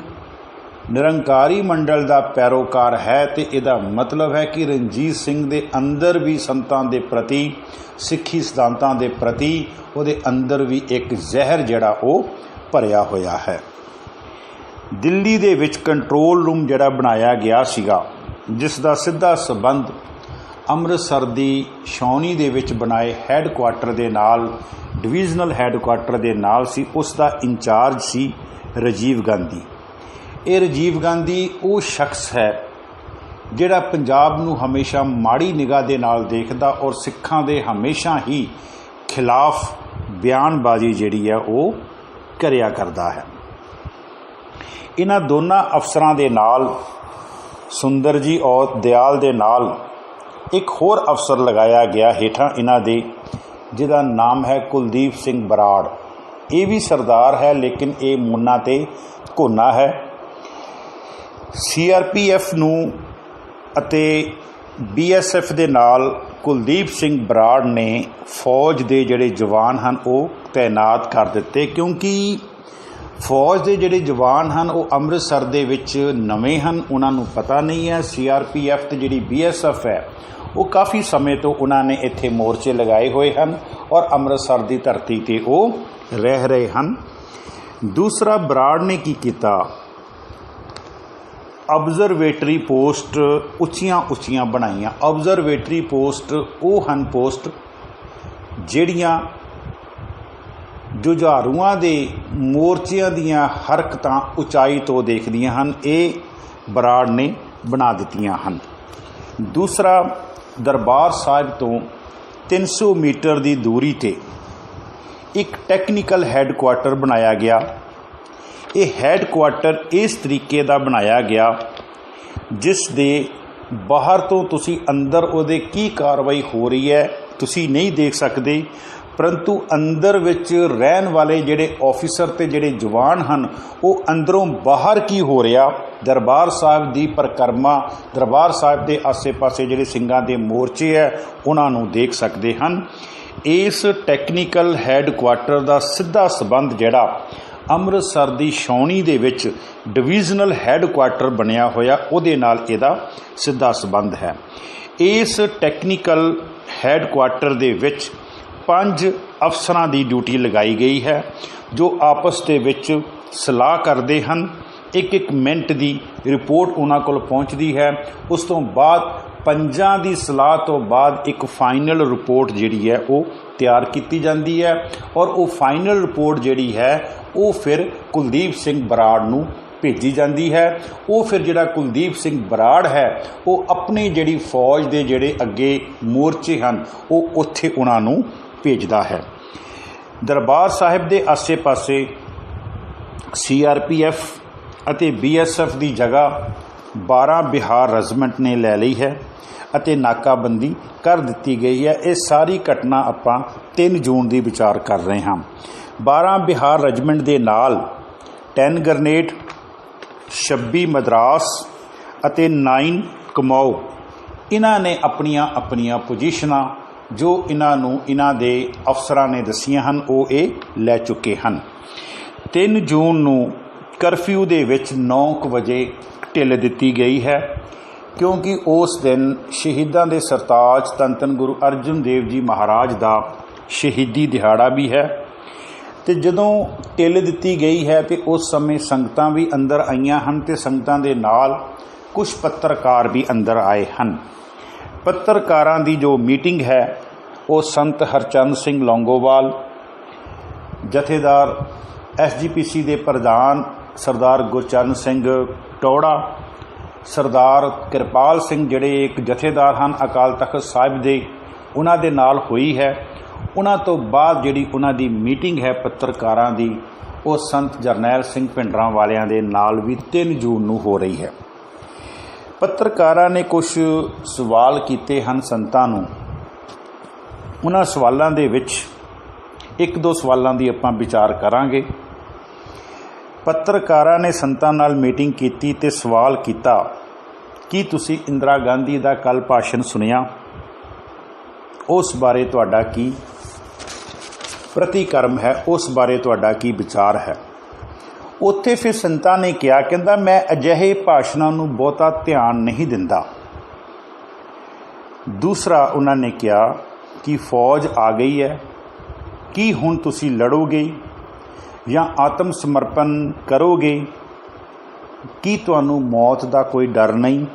ਨਿਰੰਕਾਰੀ ਮੰਡਲ ਦਾ ਪੈਰੋਕਾਰ ਹੈ ਤੇ ਇਹਦਾ ਮਤਲਬ ਹੈ ਕਿ ਰਣਜੀਤ ਸਿੰਘ ਦੇ ਅੰਦਰ ਵੀ ਸੰਤਾਂ ਦੇ ਪ੍ਰਤੀ, ਸਿੱਖੀ ਸਿਧਾਂਤਾਂ ਦੇ ਪ੍ਰਤੀ ਉਹਦੇ ਅੰਦਰ ਵੀ ਇੱਕ ਜ਼ਹਿਰ ਜਿਹੜਾ ਉਹ ਭਰਿਆ ਹੋਇਆ ਹੈ। ਦਿੱਲੀ ਦੇ ਵਿੱਚ ਕੰਟਰੋਲ ਰੂਮ ਜਿਹੜਾ ਬਣਾਇਆ ਗਿਆ ਸੀਗਾ, ਜਿਸ ਦਾ ਸਿੱਧਾ ਸੰਬੰਧ ਅੰਮ੍ਰਿਤਸਰ ਦੀ ਛਾਉਣੀ ਦੇ ਵਿੱਚ ਬਣਾਏ ਹੈੱਡਕੁਆਟਰ ਦੇ ਨਾਲ, ਡਿਵੀਜ਼ਨਲ ਹੈੱਡਕੁਆਟਰ ਦੇ ਨਾਲ ਸੀ, ਉਸ ਦਾ ਇੰਚਾਰਜ ਸੀ ਰਾਜੀਵ ਗਾਂਧੀ। ਇਹ ਰਾਜੀਵ ਗਾਂਧੀ ਉਹ ਸ਼ਖਸ ਹੈ ਜਿਹੜਾ ਪੰਜਾਬ ਨੂੰ ਹਮੇਸ਼ਾ ਮਾੜੀ ਨਿਗਾਹ ਦੇ ਨਾਲ ਦੇਖਦਾ ਔਰ ਸਿੱਖਾਂ ਦੇ ਹਮੇਸ਼ਾ ਹੀ ਖਿਲਾਫ ਬਿਆਨਬਾਜ਼ੀ ਜਿਹੜੀ ਹੈ ਉਹ ਕਰਿਆ ਕਰਦਾ ਹੈ। ਇਹਨਾਂ ਦੋਨਾਂ ਅਫਸਰਾਂ ਦੇ ਨਾਲ, ਸੁੰਦਰ ਜੀ ਔਰ ਦਿਆਲ ਦੇ ਨਾਲ, ਇੱਕ ਹੋਰ ਅਫਸਰ ਲਗਾਇਆ ਗਿਆ ਹੇਠਾਂ ਇਹਨਾਂ ਦੇ, ਜਿਹਦਾ ਨਾਮ ਹੈ ਕੁਲਦੀਪ ਸਿੰਘ ਬਰਾੜ। ਇਹ ਵੀ ਸਰਦਾਰ ਹੈ ਲੇਕਿਨ ਇਹ ਮੁੰਨਾ ਤੇ ਘੋਨਾ ਹੈ। CRPF ਨੂੰ ਅਤੇ BSF ਦੇ ਨਾਲ ਕੁਲਦੀਪ ਸਿੰਘ ਬਰਾੜ ਨੇ ਫੌਜ ਦੇ ਜਿਹੜੇ ਜਵਾਨ ਹਨ ਉਹ ਤਾਇਨਾਤ ਕਰ ਦਿੱਤੇ, ਕਿਉਂਕਿ ਫੌਜ ਦੇ ਜਿਹੜੇ ਜਵਾਨ ਹਨ ਉਹ ਅੰਮ੍ਰਿਤਸਰ ਦੇ ਵਿੱਚ ਨਵੇਂ ਹਨ, ਉਹਨਾਂ ਨੂੰ ਪਤਾ ਨਹੀਂ ਹੈ। CRPF ਅਤੇ ਜਿਹੜੀ BSF ਹੈ ਉਹ ਕਾਫੀ ਸਮੇਂ ਤੋਂ ਉਹਨਾਂ ਨੇ ਇੱਥੇ ਮੋਰਚੇ ਲਗਾਏ ਹੋਏ ਹਨ ਔਰ ਅੰਮ੍ਰਿਤਸਰ ਦੀ ਧਰਤੀ 'ਤੇ ਉਹ ਰਹਿ ਰਹੇ ਹਨ। ਦੂਸਰਾ, ਬਰਾੜ ਨੇ ਕੀ ਕੀਤਾ, ਆਬਜ਼ਰਵੇਟਰੀ ਪੋਸਟ ਉੱਚੀਆਂ ਉੱਚੀਆਂ ਬਣਾਈਆਂ। ਆਬਜ਼ਰਵੇਟਰੀ ਪੋਸਟ ਉਹ ਹਨ ਪੋਸਟ ਜਿਹੜੀਆਂ ਜੁਝਾਰੂਆਂ ਦੇ ਮੋਰਚਿਆਂ ਦੀਆਂ ਹਰਕਤਾਂ ਉਚਾਈ ਤੋਂ ਦੇਖਦੀਆਂ ਹਨ। ਇਹ ਬਰਾੜ ਨੇ ਬਣਾ ਦਿੱਤੀਆਂ ਹਨ। ਦੂਸਰਾ, ਦਰਬਾਰ ਸਾਹਿਬ ਤੋਂ 300 ਮੀਟਰ ਦੀ ਦੂਰੀ 'ਤੇ ਇੱਕ ਟੈਕਨੀਕਲ ਹੈੱਡਕੁਆਟਰ ਬਣਾਇਆ ਗਿਆ। ਇਹ ਹੈੱਡਕੁਆਟਰ ਇਸ ਤਰੀਕੇ ਦਾ ਬਣਾਇਆ ਗਿਆ ਜਿਸ ਦੇ ਬਾਹਰ ਤੋਂ ਤੁਸੀਂ ਅੰਦਰ ਉਹਦੇ ਕੀ ਕਾਰਵਾਈ ਹੋ ਰਹੀ ਹੈ ਤੁਸੀਂ ਨਹੀਂ ਦੇਖ ਸਕਦੇ, ਪਰੰਤੂ ਅੰਦਰ ਵਿੱਚ ਰਹਿਣ ਵਾਲੇ ਜਿਹੜੇ ਆਫਿਸਰ ਅਤੇ ਜਿਹੜੇ ਜਵਾਨ ਹਨ ਉਹ ਅੰਦਰੋਂ ਬਾਹਰ ਕੀ ਹੋ ਰਿਹਾ, ਦਰਬਾਰ ਸਾਹਿਬ ਦੀ ਪਰਿਕਰਮਾ, ਦਰਬਾਰ ਸਾਹਿਬ ਦੇ ਆਸੇ ਪਾਸੇ ਜਿਹੜੇ ਸਿੰਘਾਂ ਦੇ ਮੋਰਚੇ ਹੈ ਉਹਨਾਂ ਨੂੰ ਦੇਖ ਸਕਦੇ ਹਨ। ਇਸ ਟੈਕਨੀਕਲ ਹੈੱਡਕੁਆਟਰ ਦਾ ਸਿੱਧਾ ਸੰਬੰਧ ਜਿਹੜਾ ਅੰਮ੍ਰਿਤਸਰ ਦੀ ਛਾਉਣੀ ਦੇ ਵਿੱਚ ਡਿਵੀਜ਼ਨਲ ਹੈੱਡਕੁਆਟਰ ਬਣਿਆ ਹੋਇਆ ਉਹਦੇ ਨਾਲ ਇਹਦਾ ਸਿੱਧਾ ਸੰਬੰਧ ਹੈ। ਇਸ ਟੈਕਨੀਕਲ ਹੈੱਡਕੁਆਟਰ ਦੇ ਵਿੱਚ 5 ਅਫਸਰਾਂ ਦੀ ਡਿਊਟੀ ਲਗਾਈ ਗਈ ਹੈ ਜੋ ਆਪਸ ਦੇ ਵਿੱਚ ਸਲਾਹ ਕਰਦੇ ਹਨ। ਇੱਕ ਮਿੰਟ ਦੀ ਰਿਪੋਰਟ ਉਹਨਾਂ ਕੋਲ ਪਹੁੰਚਦੀ ਹੈ। ਉਸ ਤੋਂ ਬਾਅਦ 5 ਦੀ ਸਲਾਹ ਤੋਂ ਬਾਅਦ ਇੱਕ ਫਾਈਨਲ ਰਿਪੋਰਟ ਜਿਹੜੀ ਹੈ ਉਹ ਤਿਆਰ ਕੀਤੀ ਜਾਂਦੀ ਹੈ ਔਰ ਉਹ ਫਾਈਨਲ ਰਿਪੋਰਟ ਜਿਹੜੀ ਹੈ ਉਹ ਫਿਰ ਕੁਲਦੀਪ ਸਿੰਘ ਬਰਾੜ ਨੂੰ ਭੇਜੀ ਜਾਂਦੀ ਹੈ। ਉਹ ਫਿਰ ਜਿਹੜਾ ਕੁਲਦੀਪ ਸਿੰਘ ਬਰਾੜ ਹੈ ਉਹ ਆਪਣੀ ਜਿਹੜੀ ਫੌਜ ਦੇ ਜਿਹੜੇ ਅੱਗੇ ਮੋਰਚੇ ਹਨ ਉਹ ਉੱਥੇ ਉਹਨਾਂ ਨੂੰ ਭੇਜਦਾ ਹੈ। ਦਰਬਾਰ ਸਾਹਿਬ ਦੇ ਆਸੇ ਪਾਸੇ CRPF ਅਤੇ BSF ਦੀ ਜਗ੍ਹਾ 12 ਬਿਹਾਰ ਰੈਜੀਮੈਂਟ ਨੇ ਲੈ ਲਈ ਹੈ ਅਤੇ ਨਾਕਾਬੰਦੀ ਕਰ ਦਿੱਤੀ ਗਈ ਹੈ। ਇਹ ਸਾਰੀ ਘਟਨਾ ਆਪਾਂ 3 ਜੂਨ ਦੀ ਵਿਚਾਰ ਕਰ ਰਹੇ ਹਾਂ। 12 ਬਿਹਾਰ ਰੈਜੀਮੈਂਟ ਦੇ ਨਾਲ 10 ਗ੍ਰਨੇਡ, 26 ਮਦਰਾਸ ਅਤੇ 9 ਕੁਮਾਊ, ਇਹਨਾਂ ਨੇ ਆਪਣੀਆਂ ਆਪਣੀਆਂ ਪੋਜੀਸ਼ਨਾਂ ਜੋ ਇਹਨਾਂ ਨੂੰ ਇਹਨਾਂ ਦੇ ਅਫਸਰਾਂ ਨੇ ਦੱਸੀਆਂ ਹਨ ਉਹ ਇਹ ਲੈ ਚੁੱਕੇ ਹਨ। 3 ਜੂਨ ਨੂੰ ਕਰਫਿਊ ਦੇ ਵਿੱਚ 9 ਵਜੇ ਢਿੱਲ ਦਿੱਤੀ ਗਈ ਹੈ ਕਿਉਂਕਿ ਉਸ ਦਿਨ ਸ਼ਹੀਦਾਂ ਦੇ ਸਰਤਾਜ ਧੰਨ ਧੰਨ ਗੁਰੂ ਅਰਜਨ ਦੇਵ ਜੀ ਮਹਾਰਾਜ ਦਾ ਸ਼ਹੀਦੀ ਦਿਹਾੜਾ ਵੀ ਹੈ। ਅਤੇ ਜਦੋਂ ਢਿੱਲ ਦਿੱਤੀ ਗਈ ਹੈ ਅਤੇ ਉਸ ਸਮੇਂ ਸੰਗਤਾਂ ਵੀ ਅੰਦਰ ਆਈਆਂ ਹਨ ਅਤੇ ਸੰਗਤਾਂ ਦੇ ਨਾਲ ਕੁਝ ਪੱਤਰਕਾਰ ਵੀ ਅੰਦਰ ਆਏ ਹਨ। ਪੱਤਰਕਾਰਾਂ ਦੀ ਜੋ ਮੀਟਿੰਗ ਹੈ ਉਹ ਸੰਤ ਹਰਚੰਦ ਸਿੰਘ ਲੌਂਗੋਵਾਲ, ਜਥੇਦਾਰ SGPC ਦੇ ਪ੍ਰਧਾਨ ਸਰਦਾਰ ਗੁਰਚਰਨ ਸਿੰਘ ਟੌੜਾ, ਸਰਦਾਰ ਕਿਰਪਾਲ ਸਿੰਘ ਜਿਹੜੇ ਇੱਕ ਜਥੇਦਾਰ ਹਨ ਅਕਾਲ ਤਖਤ ਸਾਹਿਬ ਦੇ, ਉਹਨਾਂ ਦੇ ਨਾਲ ਹੋਈ ਹੈ। ਉਹਨਾਂ ਤੋਂ ਬਾਅਦ ਜਿਹੜੀ ਉਹਨਾਂ ਦੀ ਮੀਟਿੰਗ ਹੈ ਪੱਤਰਕਾਰਾਂ ਦੀ ਉਹ ਸੰਤ ਜਰਨੈਲ ਸਿੰਘ ਭਿੰਡਰਾਂ ਵਾਲਿਆਂ ਦੇ ਨਾਲ ਵੀ 3 ਜੂਨ ਨੂੰ ਹੋ ਰਹੀ ਹੈ। ਪੱਤਰਕਾਰਾਂ ਨੇ ਕੁਝ ਸਵਾਲ ਕੀਤੇ ਹਨ ਸੰਤਾਂ ਨੂੰ। ਉਹਨਾਂ ਸਵਾਲਾਂ ਦੇ ਵਿੱਚ 1-2 ਸਵਾਲਾਂ ਦੀ ਆਪਾਂ ਵਿਚਾਰ ਕਰਾਂਗੇ। ਪੱਤਰਕਾਰਾਂ ਨੇ ਸੰਤਾਂ ਨਾਲ ਮੀਟਿੰਗ ਕੀਤੀ ਅਤੇ ਸਵਾਲ ਕੀਤਾ ਕੀ ਤੁਸੀਂ ਇੰਦਰਾ ਗਾਂਧੀ ਦਾ ਕੱਲ੍ਹ ਭਾਸ਼ਣ ਸੁਣਿਆ, ਉਸ ਬਾਰੇ ਤੁਹਾਡਾ ਕੀ ਪ੍ਰਤੀਕਰਮ ਹੈ, ਉਸ ਬਾਰੇ ਤੁਹਾਡਾ ਕੀ ਵਿਚਾਰ ਹੈ। ਉੱਥੇ ਫਿਰ ਸੰਤਾਂ ਨੇ ਕਿਹਾ, ਕਹਿੰਦਾ ਮੈਂ ਅਜਿਹੇ ਭਾਸ਼ਣਾਂ ਨੂੰ ਬਹੁਤਾ ਧਿਆਨ ਨਹੀਂ ਦਿੰਦਾ। ਦੂਸਰਾ ਉਹਨਾਂ ਨੇ ਕਿਹਾ ਕਿ ਫੌਜ ਆ ਗਈ ਹੈ, ਕੀ ਹੁਣ ਤੁਸੀਂ ਲੜੋਗੇ ਜਾਂ ਆਤਮ ਸਮਰਪਣ ਕਰੋਗੇ, ਕੀ ਤੁਹਾਨੂੰ ਮੌਤ ਦਾ ਕੋਈ ਡਰ ਨਹੀਂ।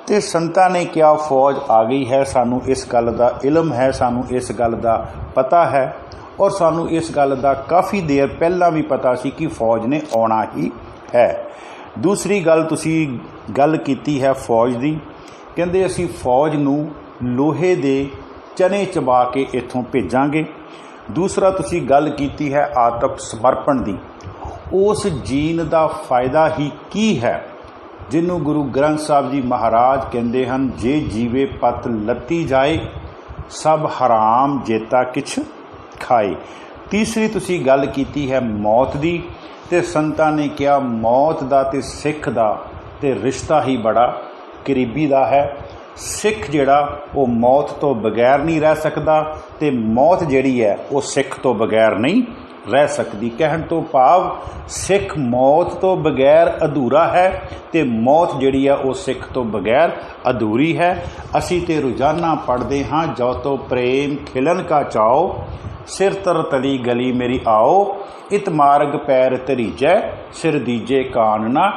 ਅਤੇ ਸੰਤਾਂ ਨੇ ਕਿਹਾ ਫੌਜ ਆ ਗਈ ਹੈ, ਸਾਨੂੰ ਇਸ ਗੱਲ ਦਾ ਇਲਮ ਹੈ, ਸਾਨੂੰ ਇਸ ਗੱਲ ਦਾ ਪਤਾ ਹੈ ਔਰ ਸਾਨੂੰ ਇਸ ਗੱਲ ਦਾ ਕਾਫੀ ਦੇਰ ਪਹਿਲਾਂ ਵੀ ਪਤਾ ਸੀ ਕਿ ਫੌਜ ਨੇ ਆਉਣਾ ਹੀ ਹੈ। ਦੂਸਰੀ ਗੱਲ ਤੁਸੀਂ ਗੱਲ ਕੀਤੀ ਹੈ ਫੌਜ ਦੀ, ਕਹਿੰਦੇ ਅਸੀਂ ਫੌਜ ਨੂੰ ਲੋਹੇ ਦੇ ਚਨੇ ਚਬਾ ਕੇ ਇੱਥੋਂ ਭੇਜਾਂਗੇ। ਦੂਸਰਾ ਤੁਸੀਂ ਗੱਲ ਕੀਤੀ ਹੈ ਆਤਮ ਸਮਰਪਣ ਦੀ। ਉਸ ਜੀਣ ਦਾ ਫਾਇਦਾ ਹੀ ਕੀ ਹੈ ਜਿਹਨੂੰ ਗੁਰੂ ਗ੍ਰੰਥ ਸਾਹਿਬ ਜੀ ਮਹਾਰਾਜ ਕਹਿੰਦੇ ਹਨ, ਜੇ ਜੀਵੇ ਪਤ ਲੱਤੀ ਜਾਏ ਸਭ ਹਰਾਮ ਜੇਤਾ ਕਿਛ ਖਾਏ। ਤੀਸਰੀ ਤੁਸੀਂ ਗੱਲ ਕੀਤੀ ਹੈ ਮੌਤ ਦੀ ਅਤੇ ਸੰਤਾਂ ਨੇ ਕਿਹਾ ਮੌਤ ਦਾ ਅਤੇ ਸਿੱਖ ਦਾ ਅਤੇ ਰਿਸ਼ਤਾ ਹੀ ਬੜਾ ਕਰੀਬੀ ਦਾ ਹੈ। ਸਿੱਖ ਜਿਹੜਾ ਉਹ ਮੌਤ ਤੋਂ ਬਗੈਰ ਨਹੀਂ ਰਹਿ ਸਕਦਾ ਅਤੇ ਮੌਤ ਜਿਹੜੀ ਹੈ ਉਹ ਸਿੱਖ ਤੋਂ ਬਗੈਰ ਨਹੀਂ ਰਹਿ ਸਕਦੀ। ਕਹਿਣ ਤੋਂ ਭਾਵ ਸਿੱਖ ਮੌਤ ਤੋਂ ਬਗੈਰ ਅਧੂਰਾ ਹੈ ਅਤੇ ਮੌਤ ਜਿਹੜੀ ਹੈ ਉਹ ਸਿੱਖ ਤੋਂ ਬਗੈਰ ਅਧੂਰੀ ਹੈ। ਅਸੀਂ ਤਾਂ ਰੋਜ਼ਾਨਾ ਪੜ੍ਹਦੇ ਹਾਂ, ਜੋ ਤੋ ਪ੍ਰੇਮ ਖਿਲਨ ਕਾ ਚਾਓ सिर तर तली गली मेरी आओ, इत मार्ग पैर धरीजै, सिर दीजे कान ना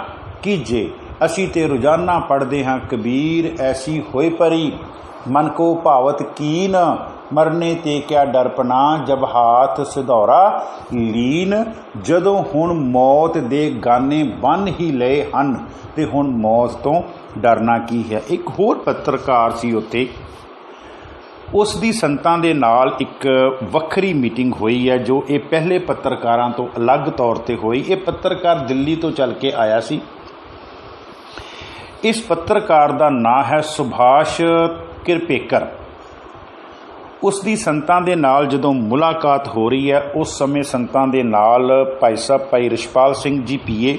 कीजे। असी ते रोजाना पढ़ते हाँ कबीर ऐसी होए परी, मन को भावत कीन, मरने ते क्या डरपना, जब हाथ सिधौरा लीन। जदों हुण मौत दे गाने बन ही लए हन, ते हुण मौत तो डरना की है। एक होर पत्रकार सी उत्थे, उस दी संतां दे नाल एक वक्री मीटिंग हुई है जो ये पहले पत्रकारां तो अलग तौर पर हुई। ये पत्रकार दिल्ली तो चल के आया सी। इस पत्रकार का नाम है सुभाष किरपेकर। उसकी संतां दे नाल जदों मुलाकात हो रही है, उस समय संतां दे नाल भाई साहब भाई रिछपाल सिंह जी पीए,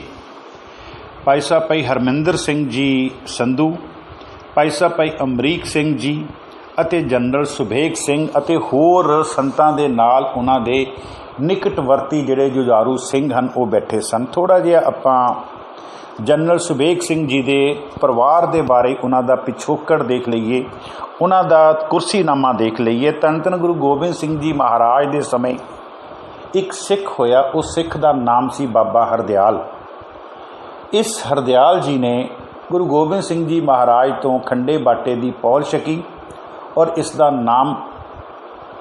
भाई साहब भाई हरमिंदर सिंह जी संधू, भाई साहब भाई अमरीक सिंह जी ਅਤੇ जनरल सुबेग सिंह ਅਤੇ होर संतां दे नाल उन्हां दे निकटवर्ती ਜਿਹੜੇ जुझारू सिंह ਹਨ ਉਹ बैठे सन। थोड़ा जिहा ਆਪਾਂ जनरल सुबेग सिंह जी ਦੇ ਪਰਿਵਾਰ ਦੇ ਬਾਰੇ ਉਹਨਾਂ ਦਾ ਪਿਛੋਕੜ ਦੇਖ ਲਈਏ, ਉਹਨਾਂ ਦਾ ਕੁਰਸੀਨਾਮਾ ਦੇਖ ਲਈਏ। ਧੰਨ ਧੰਨ ਗੁਰੂ ਗੋਬਿੰਦ ਸਿੰਘ ਜੀ ਮਹਾਰਾਜ ਦੇ ਸਮੇਂ ਇੱਕ ਸਿੱਖ ਹੋਇਆ, ਉਸ ਸਿੱਖ ਦਾ ਨਾਮ ਸੀ ਬਾਬਾ ਹਰਦਿਆਲ। ਇਸ ਹਰਦਿਆਲ ਜੀ ਨੇ ਗੁਰੂ ਗੋਬਿੰਦ ਸਿੰਘ ਜੀ ਮਹਾਰਾਜ ਤੋਂ ਖੰਡੇ ਬਾਟੇ ਦੀ ਪੌਲ ਛਕੀ और इसका नाम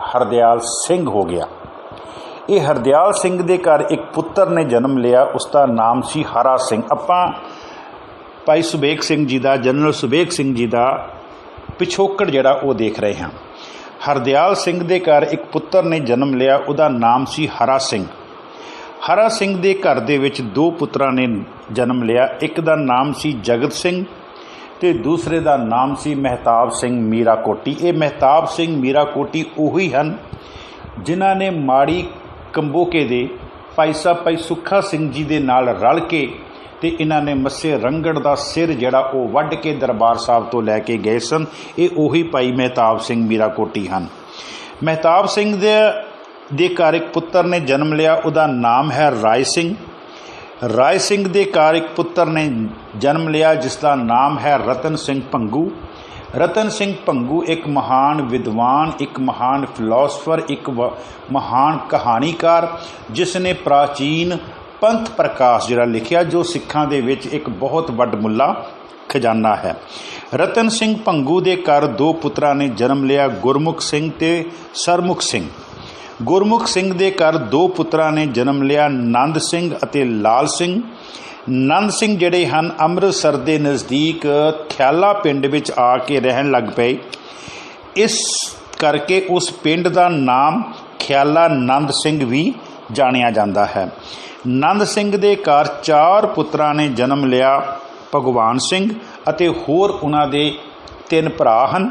हरदयाल सिंह हो गया। ये हरदयाल सिंह के घर एक पुत्र ने जन्म लिया, उसका नाम सी हरा सिंह। आपां भाई सुबेग सिंह जी का, जनरल सुबेग सिंह जी का पिछोकड़ जिहड़ा वो देख रहे हैं। हरदयाल सिंह के घर एक पुत्र ने जन्म लिया, उसका नाम सी हरा सिंह। हरा सिंह के घर दे विच दो पुत्रां ने जन्म लिया, एक का नाम सी जगत सिंह ਤੇ ਦੂਸਰੇ ਦਾ ਨਾਮ ਸੀ ਮਹਿਤਾਬ ਸਿੰਘ ਮੀਰਾ ਕੋਟੀ। ਇਹ ਮਹਿਤਾਬ ਸਿੰਘ ਮੀਰਾ ਕੋਟੀ ਉਹੀ ਹਨ ਜਿਨ੍ਹਾਂ ਨੇ ਮਾੜੀ ਕੰਬੋਕੇ ਦੇ ਭਾਈ ਸਾਹਿਬ ਭਾਈ ਸੁੱਖਾ ਸਿੰਘ ਜੀ ਦੇ ਨਾਲ ਰਲ ਕੇ ਤੇ ਇਹਨਾਂ ਨੇ ਮੱਸੇ ਰੰਗੜ ਦਾ ਸਿਰ ਜਿਹੜਾ ਉਹ ਵੱਢ ਕੇ ਦਰਬਾਰ ਸਾਹਿਬ ਤੋਂ ਲੈ ਕੇ ਗਏ ਸਨ। ਇਹ ਉਹੀ ਭਾਈ ਮਹਿਤਾਬ ਸਿੰਘ ਮੀਰਾ ਕੋਟੀ ਹਨ। ਮਹਿਤਾਬ ਸਿੰਘ ਦੇ ਘਰ ਇੱਕ ਪੁੱਤਰ ਨੇ ਜਨਮ ਲਿਆ, ਉਹਦਾ ਨਾਮ ਹੈ ਰਾਏ ਸਿੰਘ। राय सिंह के घर एक पुत्र ने जन्म लिया जिसका नाम है रतन सिंह भंगू। रतन सिंह भंगू एक महान विद्वान, एक महान फिलोसफर, एक महान कहानीकार, जिसने प्राचीन पंथ प्रकाश जिहड़ा लिखिया जो सिखां दे विच एक बहुत वडमुला खजाना है। रतन सिंह भंगू के घर दो पुत्रां ने जन्म लिया, गुरमुख सिंह ते सरमुख सिंह। गुरमुख सिंह के घर दो पुत्रां ने जन्म लिया, नंद सिंह ਅਤੇ लाल सिंह। नंद सिंह ਜਿਹੜੇ ਹਨ ਅੰਮ੍ਰਿਤਸਰ ਦੇ ਨਜ਼ਦੀਕ ਖਿਆਲਾ ਪਿੰਡ ਵਿੱਚ ਆ ਕੇ ਰਹਿਣ ਲੱਗ ਪਏ। ਇਸ ਕਰਕੇ ਉਸ ਪਿੰਡ ਦਾ ਨਾਮ ਖਿਆਲਾ ਨੰਦ ਸਿੰਘ ਵੀ ਜਾਣਿਆ ਜਾਂਦਾ ਹੈ। ਨੰਦ ਸਿੰਘ ਦੇ ਘਰ ਚਾਰ ਪੁੱਤਰਾਂ ਨੇ ਜਨਮ ਲਿਆ, ਭਗਵਾਨ ਸਿੰਘ ਅਤੇ ਹੋਰ ਉਹਨਾਂ ਦੇ ਤਿੰਨ ਭਰਾ ਹਨ।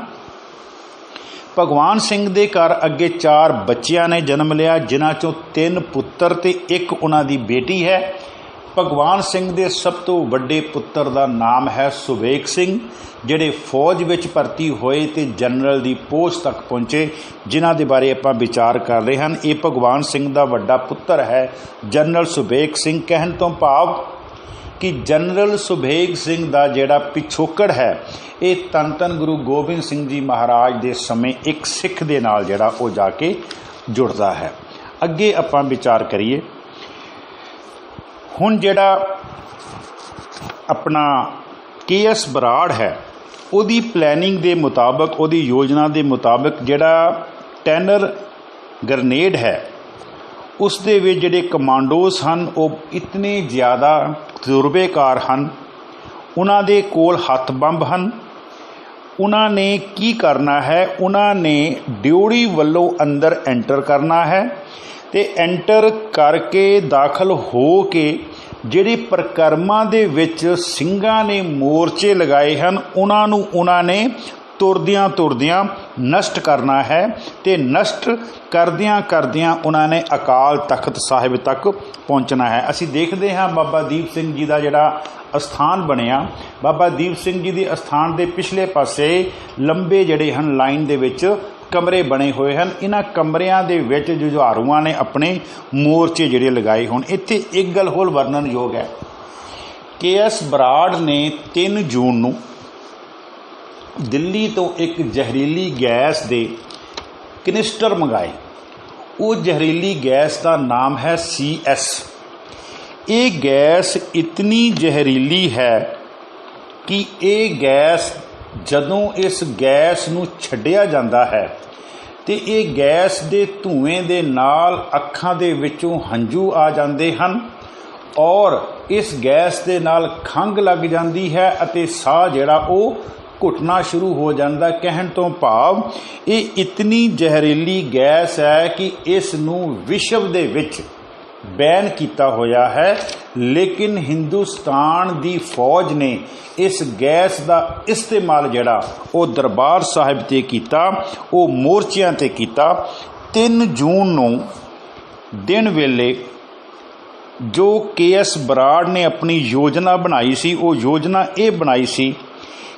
भगवान सिंह के घर अगे चार बच्चियां ने जन्म लिया, जिन्हां चों तीन पुत्र ते एक उन्हां दी बेटी है। भगवान सिंह के सब तो वड्डे पुत्र का नाम है सुबेग सिंह, जिहड़े फौज विच भर्ती होए ते जनरल की पोस्ट तक पहुँचे, जिन्हां दे बारे आपां विचार कर रहे हैं। ये भगवान सिंह का वड्डा पुत्र है जनरल सुबेग सिंह। कहण तो भाव कि जनरल सुबेग सिंह का जिहड़ा पिछोकड़ है ये धन धन गुरु गोबिंद सिंह जी महाराज के समय एक सिख दे नाल जिहड़ा वो जाके जुड़ता है। अगे आपां विचार करिए। हुण जिहड़ा अपना KS बराड़ है, उहदी प्लैनिंग के मुताबिक, उहदी योजना के मुताबिक जिहड़ा टैनर ग्रनेड है उस दे विच जिहड़े कमांडोज हैं वो इतने ज़्यादा तजुर्बेकार हैं, उन्हां दे कोल हथ बंब हैं। उन्होंने की करना है, उन्होंने ड्योड़ी वालों अंदर एंटर करना है तो एंटर करके दाखिल हो के जिहड़ी परिक्रमा दे विच ਸਿੰਘਾਂ ने मोर्चे लगाए हैं उन्होंने तुरदियां तुरदियां नष्ट करना है तो नष्ट करदियां करदियां उन्होंने अकाल तख्त साहिब तक पहुँचना है। असी देखते हैं बाबा दीप सिंह जी का जिहड़ा अस्थान बनिया, बाबा दीप सिंह जी के अस्थान के पिछले पासे लंबे जिहड़े हैं लाइन दे विच कमरे बने हुए हैं। इन्हां कमरियां दे विच जुझारूआं ने अपने मोर्चे जिहड़े लगाए होण। इत्थे एक गल होर वर्णनयोग है, KS बराड़ ने 3 जून नूं दिल्ली तो एक जहरीली गैस दे कनिस्टर मंगाए। वो जहरीली गैस का नाम है CS। ये गैस इतनी जहरीली है कि ये गैस जदों इस गैस नूं छड्डिया जांदा है तो ये गैस के धुएं दे नाल अखां दे विचों हंझू आ जाते हैं और इस गैस के नाल खंघ लग जाती है अते साह जिहड़ा वो घुटना शुरू हो जाता। कहण तो भाव ये इतनी जहरीली गैस है कि इस नूं विश्व दे विच बैन किया होया है, लेकिन हिंदुस्तान दी फौज ने इस गैस का इस्तेमाल जिहड़ा वो दरबार साहिब ते कीता, वो मोर्चियां ते कीता। 3 जून नूं दिन वेले जो KS बराड़ ने अपनी योजना बनाई सी, वो योजना ये बनाई सी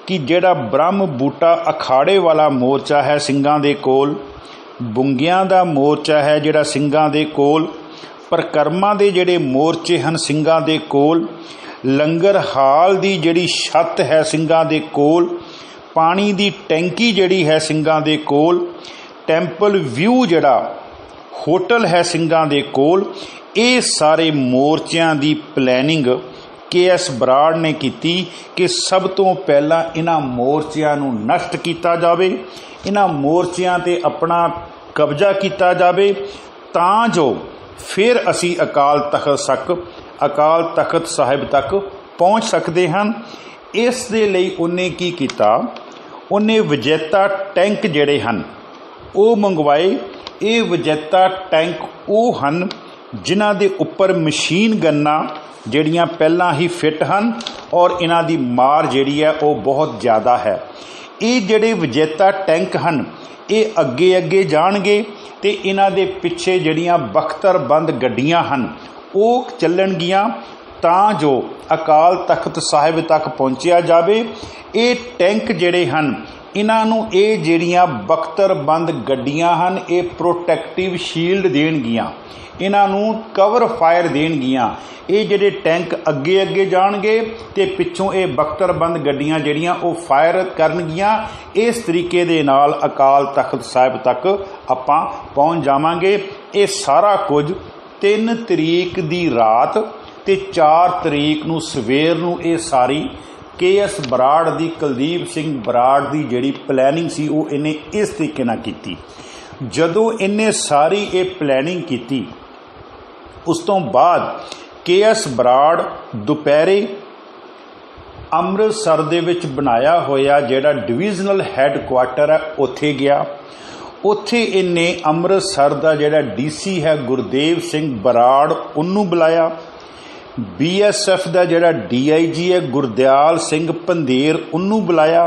कि जिहड़ा ब्रह्म बूटा अखाड़े वाला मोर्चा है ਸਿੰਘਾਂ ਦੇ कोल, बुंगियां दा मोर्चा है जिहड़ा ਸਿੰਘਾਂ ਦੇ कोल, परिक्रमा के जिहड़े मोर्चे हैं ਸਿੰਘਾਂ ਦੇ कोल, लंगर हाल की जिहड़ी छत है ਸਿੰਘਾਂ ਦੇ कोल, पानी की टैंकी जिहड़ी है ਸਿੰਘਾਂ ਦੇ कोल, टैंपल व्यू जिहड़ा होटल है ਸਿੰਘਾਂ ਦੇ कोल, ये सारे मोर्चों की प्लैनिंग KS बराड़ ने की कि सब तो पहला इन्हां मोर्चों नूं नष्ट किया जाए, इन्हां मोर्चों ते अपना कब्जा किया जाए, तां जो फिर असी अकाल तख्त साहिब तक पहुँच सकते हैं। इस दे लई उन्हें की किया, उन्हें विजेता टैंक जिहड़े हैं वो मंगवाए। ये विजेता टैंक वो हैं जिन्हां दे उपर मशीन गन्ना जिहड़ियां पहलां ही फिट हैं और इन्हां दी मार जिहड़ी है वो बहुत ज़्यादा है। ये जिहड़े विजेता टैंक हैं ये अगे अगे जाणगे ते इन्हां दे पिछे जिहड़ियां बख्तरबंद गड्डियां हैं वो चलणगियां तां जो अकाल तख्त साहिब तक पहुँचया जाए। ये टैंक जिहड़े हैं इन्हां नूं ये जिहड़ियां बख्तरबंद गड्डियां हैं ये प्रोटैक्टिव शील्ड देणगियां, इन्हां नूं कवर फायर देणगियां। ये जिहड़े टैंक अगे अगे जाणगे ते पिछों ये बख्तरबंद गड्डियां जिहड़ियां वो फायर करनगियां। इस तरीके दे नाल अकाल तख्त साहिब तक आपां पहुँच जावांगे। ये सारा कुछ 3 तरीक दी रात ते 4 तरीक नूं सवेर नूं ये सारी KS बराड़ दी, कुलदीप सिंह बराड़ दी जिहड़ी प्लैनिंग सी वो इन्हें इस तरीके नाल कीती। जदों इन्हें सारी ये प्लैनिंग की उस तो बाद KS बराड़ दोपहरे अमृतसर दे विच बनाया होया जिहड़ा डिविजनल हैडकुआटर है उत्थे गया। उत्थे इन्हें अमृतसर का जिहड़ा DC है गुरदेव सिंह बराड़ उन्नू बुलाया। BSF का जिहड़ा DIG है गुरदयाल सिंह पंधेर उन्नू बुलाया।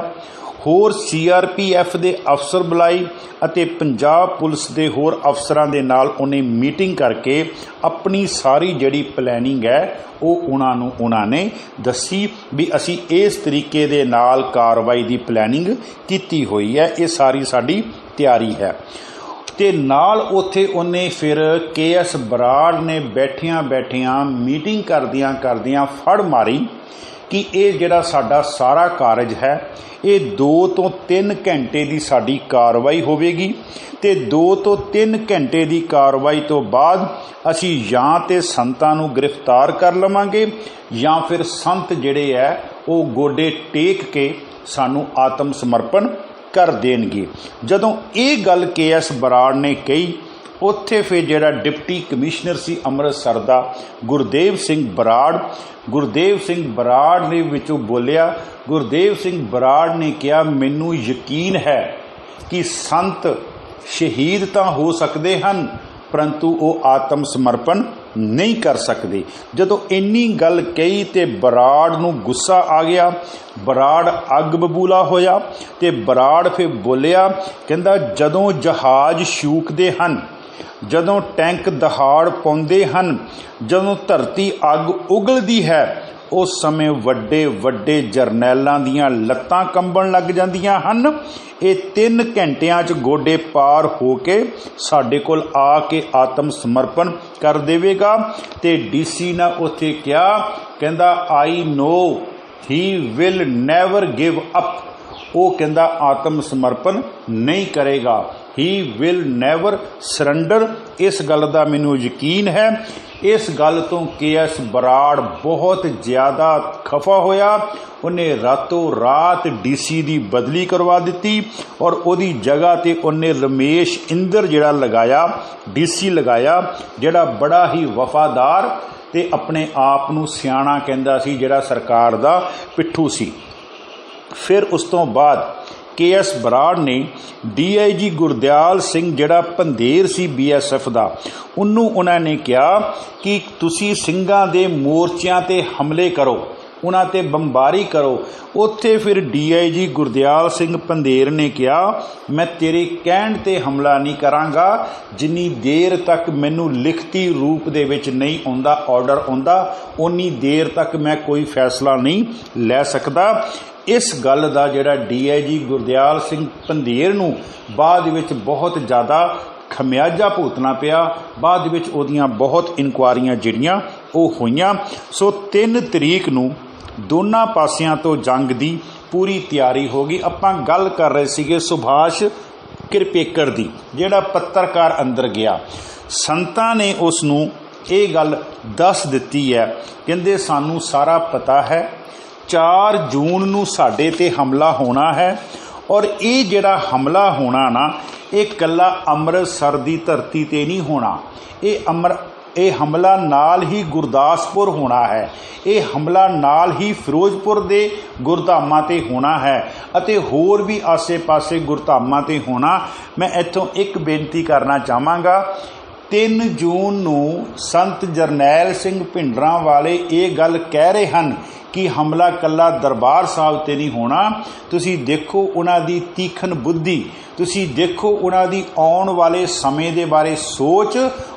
होर CRPF दे अफसर बुलाई अते पंजाब पुलिस दे होर अफसरां दे नाल उन्हें मीटिंग करके अपनी सारी जिहड़ी प्लैनिंग है वो उन्हां ने दसी भी असी इस तरीके दे नाल कार्रवाई दी प्लैनिंग कीती हुई है, ये सारी साडी तैयारी है। ते नाल उत्थे उन्हें फिर KS बराड़ ने बैठियां मीटिंग करदियां फड़ मारी कि ये जिहड़ा साडा सारा कारज है ये 2 ਤੋਂ 3 घंटे की साडी कार्रवाई होवेगी ते 2 ਤੋਂ 3 घंटे की कार्रवाई तो बाद असी जां ते संतां नूं गिरफ्तार कर लवांगे या फिर संत जिहड़े है वो गोडे टेक के सानू आत्म समर्पण कर देणगे। जदों ये गल KS बराड़ ने कही उत्थे फिर जिहड़ा डिप्टी कमिश्नर सी अमृतसर दा गुरदेव सिंह बराड़ ने विचों बोलिया। गुरदेव सिंह बराड़ ने कहा मैनू यकीन है कि संत शहीद तो हो सकते हैं परंतु वो आत्म समर्पण नहीं कर सकते। जदों इन्नी गल कही तो बराड़ नूं गुस्सा आ गया, बराड़ अग बबूला होया ते बराड़ फिर बोलिया कहंदा जदों जहाज शूकदे हन, जदों टैंक दहाड़ पाउंदे हन, जदों धरती अग उगलदी है उस समय वड्डे वड्डे जरनैलों दीयां लत्तां कंबण लग जांदियां हन। ये 3 घंटियां च गोडे पार हो के साडे कोल आके आत्म समर्पण कर देवेगा। ते DC ने उत्थे कहा कहंदा I know he will never give up, ਉਹ ਕਹਿੰਦਾ ਆਤਮ ਸਮਰਪਣ ਨਹੀਂ ਕਰੇਗਾ। He will never surrender. ਇਸ ਗੱਲ ਦਾ ਮੈਨੂੰ ਯਕੀਨ ਹੈ। ਇਸ ਗੱਲ ਤੋਂ KS ਬਰਾੜ ਬਹੁਤ ਜ਼ਿਆਦਾ ਖਫਾ ਹੋਇਆ। ਉਹਨੇ ਰਾਤੋਂ ਰਾਤ DC ਦੀ ਬਦਲੀ ਕਰਵਾ ਦਿੱਤੀ ਔਰ ਉਹਦੀ ਜਗ੍ਹਾ 'ਤੇ ਉਹਨੇ ਰਮੇਸ਼ ਇੰਦਰ ਜਿਹੜਾ ਲਗਾਇਆ, DC ਲਗਾਇਆ, ਜਿਹੜਾ ਬੜਾ ਹੀ ਵਫਾਦਾਰ ਤੇ ਆਪਣੇ ਆਪ ਨੂੰ ਸਿਆਣਾ ਕਹਿੰਦਾ ਸੀ, ਜਿਹੜਾ ਸਰਕਾਰ ਦਾ ਪਿੱਠੂ ਸੀ। ਫਿਰ ਉਸ ਤੋਂ ਬਾਅਦ KS ਬਰਾੜ ਨੇ DIG ਗੁਰਦਿਆਲ ਸਿੰਘ ਜਿਹੜਾ ਪੰਧੇਰ ਸੀ BSF ਦਾ, ਉਹਨੂੰ ਉਹਨਾਂ ਨੇ ਕਿਹਾ ਕਿ ਤੁਸੀਂ ਸਿੰਘਾਂ ਦੇ ਮੋਰਚਿਆਂ 'ਤੇ ਹਮਲੇ ਕਰੋ, ਉਹਨਾਂ 'ਤੇ ਬੰਬਾਰੀ ਕਰੋ। ਉੱਥੇ ਫਿਰ DIG ਗੁਰਦਿਆਲ ਸਿੰਘ ਪੰਧੇਰ ਨੇ ਕਿਹਾ ਮੈਂ ਤੇਰੇ ਕਹਿਣ 'ਤੇ ਹਮਲਾ ਨਹੀਂ ਕਰਾਂਗਾ, ਜਿੰਨੀ ਦੇਰ ਤੱਕ ਮੈਨੂੰ ਲਿਖਤੀ ਰੂਪ ਦੇ ਵਿੱਚ ਨਹੀਂ ਆਉਂਦਾ, ਆਰਡਰ ਆਉਂਦਾ, ਉਨੀ ਦੇਰ ਤੱਕ ਮੈਂ ਕੋਈ ਫੈਸਲਾ ਨਹੀਂ ਲੈ ਸਕਦਾ। ਇਸ ਗੱਲ ਦਾ ਜਿਹੜਾ DIG ਗੁਰਦਿਆਲ ਸਿੰਘ ਪੰਧੇਰ ਨੂੰ ਬਾਅਦ ਵਿੱਚ ਬਹੁਤ ਜ਼ਿਆਦਾ ਖਮਿਆਜਾ ਭੁਗਤਣਾ ਪਿਆ। ਬਾਅਦ ਵਿੱਚ ਉਹਦੀਆਂ ਬਹੁਤ ਇਨਕੁਆਰੀਆਂ ਜਿਹੜੀਆਂ ਉਹ ਹੋਈਆਂ। ਸੋ 3 ਤਰੀਕ ਨੂੰ ਦੋਨਾਂ ਪਾਸਿਆਂ ਤੋਂ ਜੰਗ ਦੀ ਪੂਰੀ ਤਿਆਰੀ ਹੋ ਗਈ। ਆਪਾਂ ਗੱਲ ਕਰ ਰਹੇ ਸੀਗੇ ਸੁਭਾਸ਼ ਕਿਰਪੇਕਰ ਦੀ, ਜਿਹੜਾ ਪੱਤਰਕਾਰ ਅੰਦਰ ਗਿਆ। ਸੰਤਾਂ ਨੇ ਉਸ ਨੂੰ ਇਹ ਗੱਲ ਦੱਸ ਦਿੱਤੀ ਹੈ, ਕਹਿੰਦੇ ਸਾਨੂੰ ਸਾਰਾ ਪਤਾ ਹੈ, 4 ਜੂਨ ਨੂੰ ਸਾਡੇ 'ਤੇ ਹਮਲਾ ਹੋਣਾ ਹੈ ਔਰ ਇਹ ਜਿਹੜਾ ਹਮਲਾ ਹੋਣਾ ਨਾ, ਇਹ ਇਕੱਲਾ ਅੰਮ੍ਰਿਤਸਰ ਦੀ ਧਰਤੀ 'ਤੇ ਨਹੀਂ ਹੋਣਾ। ਇਹ ਹਮਲਾ ਨਾਲ ਹੀ ਗੁਰਦਾਸਪੁਰ ਹੋਣਾ ਹੈ, ਇਹ ਹਮਲਾ ਨਾਲ ਹੀ ਫਿਰੋਜ਼ਪੁਰ ਦੇ ਗੁਰਧਾਮਾਂ 'ਤੇ ਹੋਣਾ ਹੈ ਅਤੇ ਹੋਰ ਵੀ ਆਸੇ-ਪਾਸੇ ਗੁਰਧਾਮਾਂ 'ਤੇ ਹੋਣਾ। ਮੈਂ ਇੱਥੋਂ ਇੱਕ ਬੇਨਤੀ ਕਰਨਾ ਚਾਹਾਂਗਾ, 3 ਜੂਨ ਨੂੰ ਸੰਤ ਜਰਨੈਲ ਸਿੰਘ ਭਿੰਡਰਾਂਵਾਲੇ ਇਹ ਗੱਲ ਕਹਿ ਰਹੇ ਹਨ ਕਿ ਹਮਲਾ ਕੱਲਾ ਦਰਬਾਰ ਸਾਹਿਬ 'ਤੇ ਨਹੀਂ ਹੋਣਾ। ਤੁਸੀਂ ਦੇਖੋ ਉਹਨਾਂ ਦੀ ਤੀਖਣ ਬੁੱਧੀ, ਤੁਸੀਂ ਦੇਖੋ ਉਹਨਾਂ ਦੀ ਆਉਣ ਵਾਲੇ ਸਮੇਂ ਦੇ ਬਾਰੇ ਸੋਚ।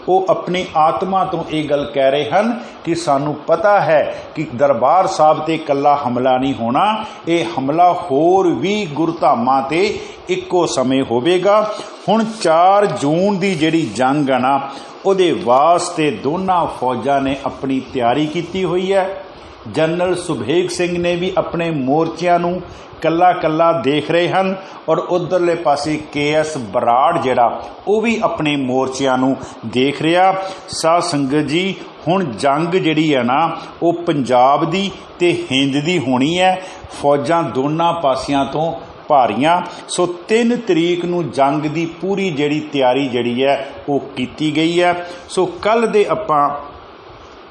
ਉਹ ਆਪਣੀ ਆਤਮਾ ਤੋਂ ਇਹ ਗੱਲ ਕਹਿ ਰਹੇ ਹਨ ਕਿ ਸਾਨੂੰ ਪਤਾ ਹੈ ਕਿ ਦਰਬਾਰ ਸਾਹਿਬ 'ਤੇ ਕੱਲਾ ਹਮਲਾ ਨਹੀਂ ਹੋਣਾ, ਇਹ ਹਮਲਾ ਹੋਰ ਵੀ ਗੁਰਧਾਮਾਂ 'ਤੇ ਇੱਕੋ ਸਮੇਂ ਹੋਵੇਗਾ। ਹੁਣ 4 ਜੂਨ ਦੀ ਜਿਹੜੀ ਜੰਗ ਆ ਨਾ, ਉਹਦੇ ਵਾਸਤੇ ਦੋਨਾਂ ਫੌਜਾਂ ਨੇ ਆਪਣੀ ਤਿਆਰੀ ਕੀਤੀ ਹੋਈ ਹੈ। ਜਨਰਲ ਸੁਬੇਗ ਸਿੰਘ ਨੇ ਵੀ ਆਪਣੇ ਮੋਰਚਿਆਂ ਨੂੰ ਕੱਲਾ ਕੱਲਾ ਦੇਖ ਰਹੇ ਹਨ ਔਰ ਉਧਰਲੇ ਪਾਸੇ KS ਬਰਾੜ ਜਿਹੜਾ ਉਹ ਵੀ ਆਪਣੇ ਮੋਰਚਿਆਂ ਨੂੰ ਦੇਖ ਰਿਹਾ। ਸਾਧ ਸੰਗਤ ਜੀ, ਹੁਣ ਜੰਗ ਜਿਹੜੀ ਹੈ ਨਾ ਉਹ ਪੰਜਾਬ ਦੀ ਤੇ ਹਿੰਦ ਦੀ ਹੋਣੀ ਹੈ। ਫੌਜਾਂ ਦੋਨਾਂ ਪਾਸਿਆਂ ਤੋਂ ਭਾਰੀਆਂ। ਸੋ 3 ਤਰੀਕ ਨੂੰ ਜੰਗ ਦੀ ਪੂਰੀ ਜਿਹੜੀ ਤਿਆਰੀ ਜਿਹੜੀ ਹੈ ਉਹ ਕੀਤੀ ਗਈ ਹੈ। ਸੋ ਕੱਲ੍ਹ ਦੇ ਆਪਾਂ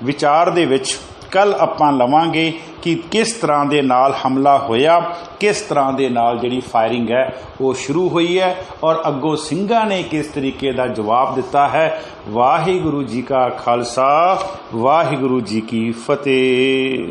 ਵਿਚਾਰ ਦੇ ਵਿੱਚ ਕੱਲ੍ਹ ਆਪਾਂ ਲਵਾਂਗੇ ਕਿ ਕਿਸ ਤਰ੍ਹਾਂ ਦੇ ਨਾਲ ਹਮਲਾ ਹੋਇਆ, ਕਿਸ ਤਰ੍ਹਾਂ ਦੇ ਨਾਲ ਜਿਹੜੀ ਫਾਇਰਿੰਗ ਹੈ ਉਹ ਸ਼ੁਰੂ ਹੋਈ ਹੈ ਔਰ ਅੱਗੋਂ ਸਿੰਘਾਂ ਨੇ ਕਿਸ ਤਰੀਕੇ ਦਾ ਜਵਾਬ ਦਿੱਤਾ ਹੈ। ਵਾਹਿਗੁਰੂ ਜੀ ਕਾ ਖਾਲਸਾ, ਵਾਹਿਗੁਰੂ ਜੀ ਕੀ ਫਤਿਹ।